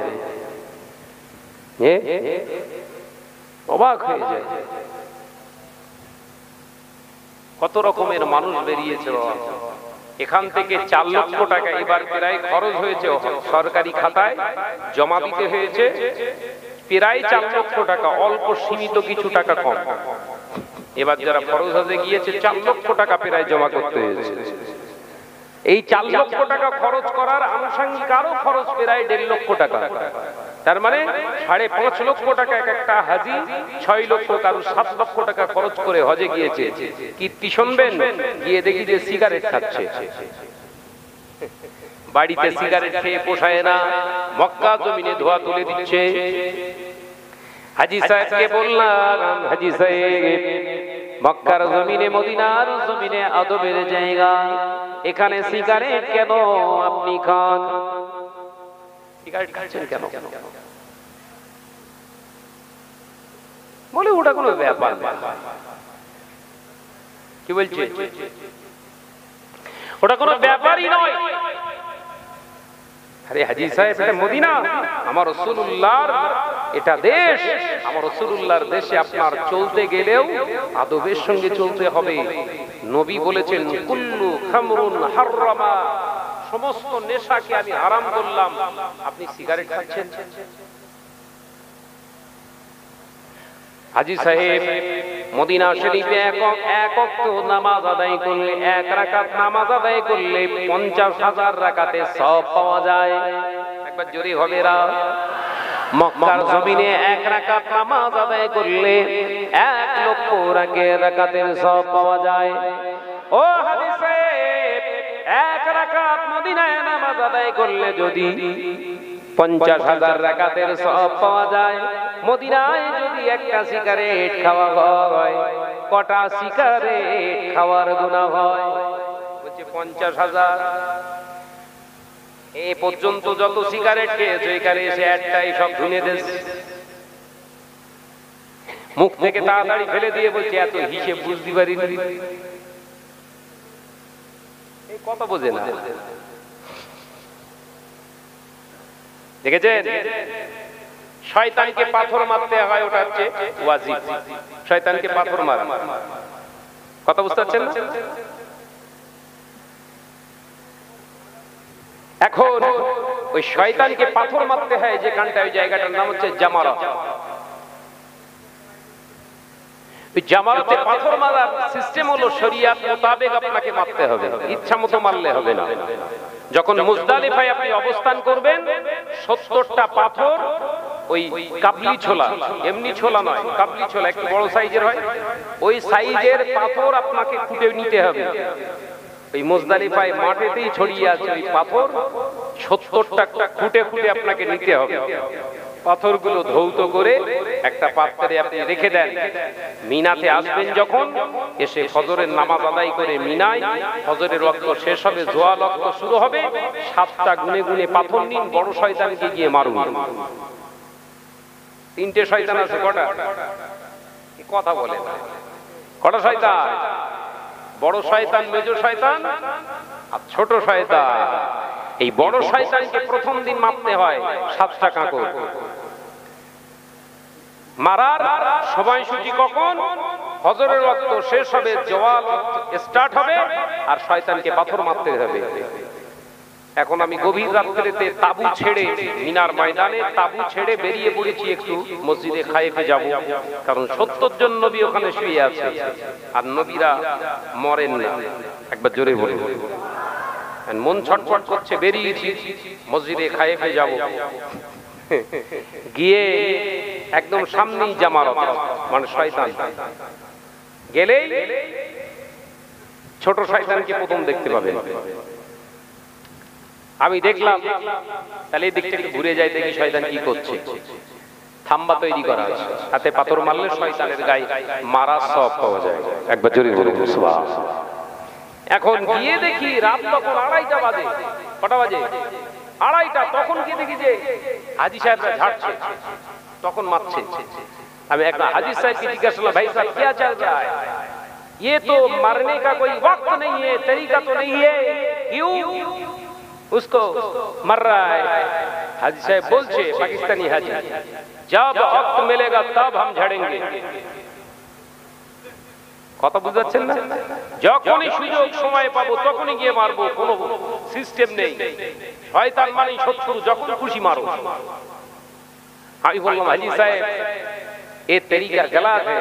অবাক হয়ে যায়, কত রকমের মানুষ বেরিয়েছে। এখান থেকে 4 লক্ষ টাকা এবার প্রায় খরচ হয়েছে, সরকারি খাতায় জমা দিতে হয়েছে প্রায় 4 লক্ষ টাকা, অল্প সীমিত কিছু টাকা কম। এবার যারা ফরজ হজে গিয়েছে 4 লক্ষ টাকা প্রায় জমা করতে হয়েছে। এই 4 লক্ষ টাকা খরচ করার আনুষঙ্গিক আরো খরচ প্রায় 1.5 লক্ষ টাকা, তার মানে 5.5 লক্ষ টাকা এক একটা হাজি, 6 লক্ষ কারো 7 লক্ষ টাকা খরচ করে হজে গিয়েছে। কীর্তি শুনবেন, গিয়ে দেখি যে সিগারেট খাচ্ছে, বাড়িতে সিগারেট খেয়ে পোষায় না, মক্কা জমিনে ধোয়া তুলে দিচ্ছে। হাজী সাহেবকে বললাম, হাজী সাহেব, মক্কার জমিনে, মদিনার জমিনে আদবের জায়গা, এখানে সিগারেট কেন আপনি খান? সিগারেট খাচ্ছেন কেন? বলে ওটা কোনো ব্যাপার না। কি বলছে? ওটা কোনো ব্যাপারই নয়। আরে হাজী সাহেব, এটা মদিনা, আমার রাসূলুল্লাহর এটা দেশ, আমার রাসূলুল্লাহর দেশে আপনার চলতে গেলেও আদবের সঙ্গে চলতে হবে। নবী বলেছেন, কুল্লু খামরুন হারামা, সমস্ত নেশাকে আমি হারাম করলাম, আপনি সিগারেট খাচ্ছেন। হাজী সাহেব মদিনা শরীফে এক ওয়াক্ত নামাজ আদায় করলে, 1 রাকাত নামাজ আদায় করলে 50,000 রাকাতে সওয়াব পাওয়া যায়। একবার জোরে হবে রা। মক্কার জমিনে 1 রাকাত নামাজ আদায় করলে 1 লক্ষ রাকাতের সওয়াব পাওয়া যায়। ও হাজী সাহেব, 1 রাকাত মদিনায় নামাজ আদায় করলে যদি 50,000 রাকাতের সওয়াব পাওয়া যায়, মদিনায় যদি একটা সিগারেট খাওয়া হয়, কটা সিগারেট খাওয়ার গুনাহ হয়? বলছে 50,000। এই পর্যন্ত যত সিগারেট খেয়েছে, এখানে এসে একটাই সব ধুনে দিয়েছে, মুখ থেকে তাড়াতাড়ি ফেলে দিয়ে বলছে, এত হিসেব বুঝতে পারিনি। এই কথা বোঝে না। দেখেছেন, শয়তানকে পাথর মারতে হয়, ওটা হচ্ছে ওয়াজিব। শয়তানকে পাথর মারা, কথা বুঝতে পারছেন না? এখন ওই শয়তানকে পাথর মারতে হয় যেখানটা, ওই জায়গাটার নাম হচ্ছে জামারা। ওই জামারাতে পাথর মারার সিস্টেম হলো শরিয়াত মোতাবেক আপনাকে মারতে হবে, ইচ্ছা মতো মারলে হবে না। যখন মুজদালিফায় আপনি অবস্থান করবেন, 70টা পাথর, ওই কাবলি ছোলা, এমনি ছোলা নয়, কাবলি ছোলা একটু বড় সাইজের হয়, ওই সাইজের পাথর আপনাকে খুঁটে নিতে হবে। ওই মুজদালিফায় মাঠেতেই ছড়িয়ে আছে ওই পাথর, 70টা খুঁটে খুঁটে আপনাকে নিতে হবে। পাথরগুলো ধৌত করে একটা পাত্রে আপনি রেখে দেন। মিনাতে আসবেন যখন, এসে ফজরের নামাজ আদায় করে মিনায়, ফজরের ওয়াক্ত শেষ হবে, জোয়াল ওয়াক্ত শুরু হবে, 7টা গুনে গুনে পাথর নিন, বড় শয়তানকে গিয়ে মারুন। 3টে শয়তান আছে, কটা? কথা বলে না। কটা শয়তান? বড় শয়তান, মেজর শয়তান আর ছোট শয়তান। এই বড় শয়তানকে প্রথম দিন মারতে হয় 7টা কাঁকর। মারার সময়সূচি কখন? ফজরের ওয়াক্ত শেষ হবে, জওয়াল স্টার্ট হবে, আর শয়তানকে পাথর মারতে হবে। এখন আমি গভীর রাত্রিতে তাবু ছেড়ে, মিনার ময়দানে তাবু ছেড়ে বেরিয়ে পড়েছি একটু মসজিদে খায়েফে যাব, কারণ 70 জন নবী ওখানে শুয়ে আছে, আর নবীরা মরেন না। একবার জোরে বলে, মন ছটফট করছে, বেরিয়েছি মসজিদে খায়েফে যাব। গিয়ে একদম সামনেই জামারত, মানে শয়তান গেলেই ছোট শয়তানকে প্রথম দেখতে পাবেন। আমি দেখলাম, তাহলে এই দিকটা একটু ঘুরে যাই, দেখি শয়তান কি করছে। থাম্বা তৈরি করা আছে, হাতে পাথর মারলে শয়তানের গায়ে মারা সব পাওয়া যায়। একবার জোরে বলুন সুবহানাল্লাহ। এখন গিয়ে দেখি রাত তখন 2:30 বাজে। কটা বাজে? 2:30। তখন গিয়ে দেখি যে হাজী সাহেবরা ঝাড়ছে, তখন মারছে। আমি একটা হাজী साहब की जिज्ञासा किया, भाई साहब क्या चल रहा है? ये तो मरने का कोई वक्त नहीं है, तरीका तो नहीं है, क्यों उसको मर रहा है? हाजी साहब बोलছে, पाकिस्तानी हाजी, जब वक्त मिलेगा तब हम झड़ेंगे। কথা বুঝাচ্ছেন না? যখনই সুযোগ সময় পাবো তখনই গিয়ে মারবো, কোনো সিস্টেম নেই। শয়তান মানে শত্রু, যখন খুশি মারো। আমি বললাম, हाजी साहब ये तरीका गलत है।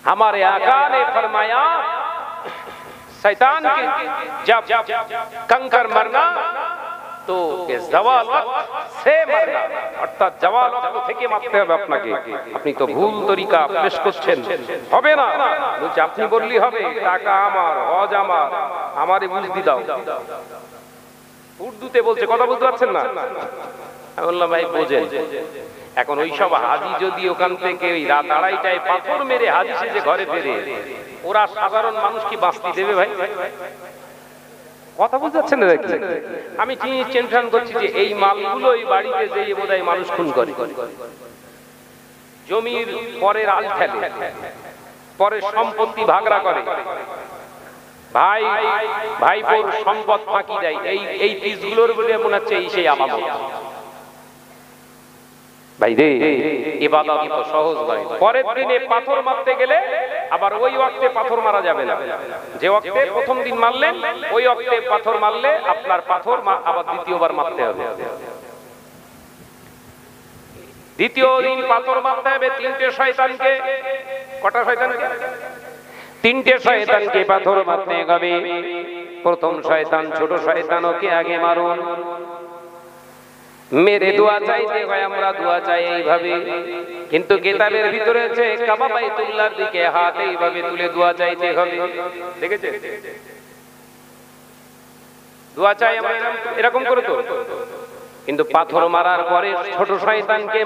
हमारे आका ने फरमाया, शैतान के जब कंकर मरना तो जवाल वक्त से मरना, अर्थात जवाल वक्त থেকে মারতে হবে আপনাকে। আপনি তো ভুল তরিকা পেশ করছেন, হবে না। বলছে আপনি বললি হবে, টাকা আমার, হজ আমার, আমারে বুঝদি দাও। উর্দুতে বলছে, কথা বুঝতে পারছেন না? আমি বললাম, ভাই বোঝেন। এখন ওই সব হাজি যদি ওখান থেকে ওই রাত 2:30টায় পাথর মেরে হাজি সেজে ঘরে ফেরে, ওরা সাধারণ মানুষ কি বাঁচতে দেবে ভাই? কথা বুঝাচ্ছেন না নাকি? আমি টেনশন করছি যে এই মালগুলো এই বাড়িতে যেয়ে বোধহয় মানুষ খুন করে, জমির পরের আল ফেলে, পরে সম্পত্তি ভাগরা করে, ভাই ভাইপোর সম্পদ ফাঁকি দেয়। এই পিসগুলোর বলে মনে হচ্ছে এই সেই আমানত। ভাই রে, ইবাদত তো সহজ নয়। পরের দিনে পাথর মারতে গেলে আবার ওই ওয়াক্তে পাথর মারা যাবে না। যে ওয়াক্তে প্রথম দিন মারলেন, ওই ওয়াক্তে পাথর মারলে আপনার পাথর আবার দ্বিতীয়বার মারতে হবে। দ্বিতীয় দিন পাথর মারতে হবে 3টে শয়তানকে। কটা শয়তানকে? 3টে শয়তানকে পাথর মারতে হবে। প্রথম শয়তান ছোট শয়তান, ওকে আগে মারুন। মেরে দোয়া চাইতে হয়, আমরা দোয়া চাই এইভাবে, কিন্তু কিতাবের ভিতরে আছে কাবা বাইতুল্লাহর দিকে হাত এইভাবে তুলে দোয়া চাইতে হবে। দেখেছেন? দোয়া চাই আমরা এরকম করে তো, কিন্তু পাথর মারার পরে ছোট শয়তানকে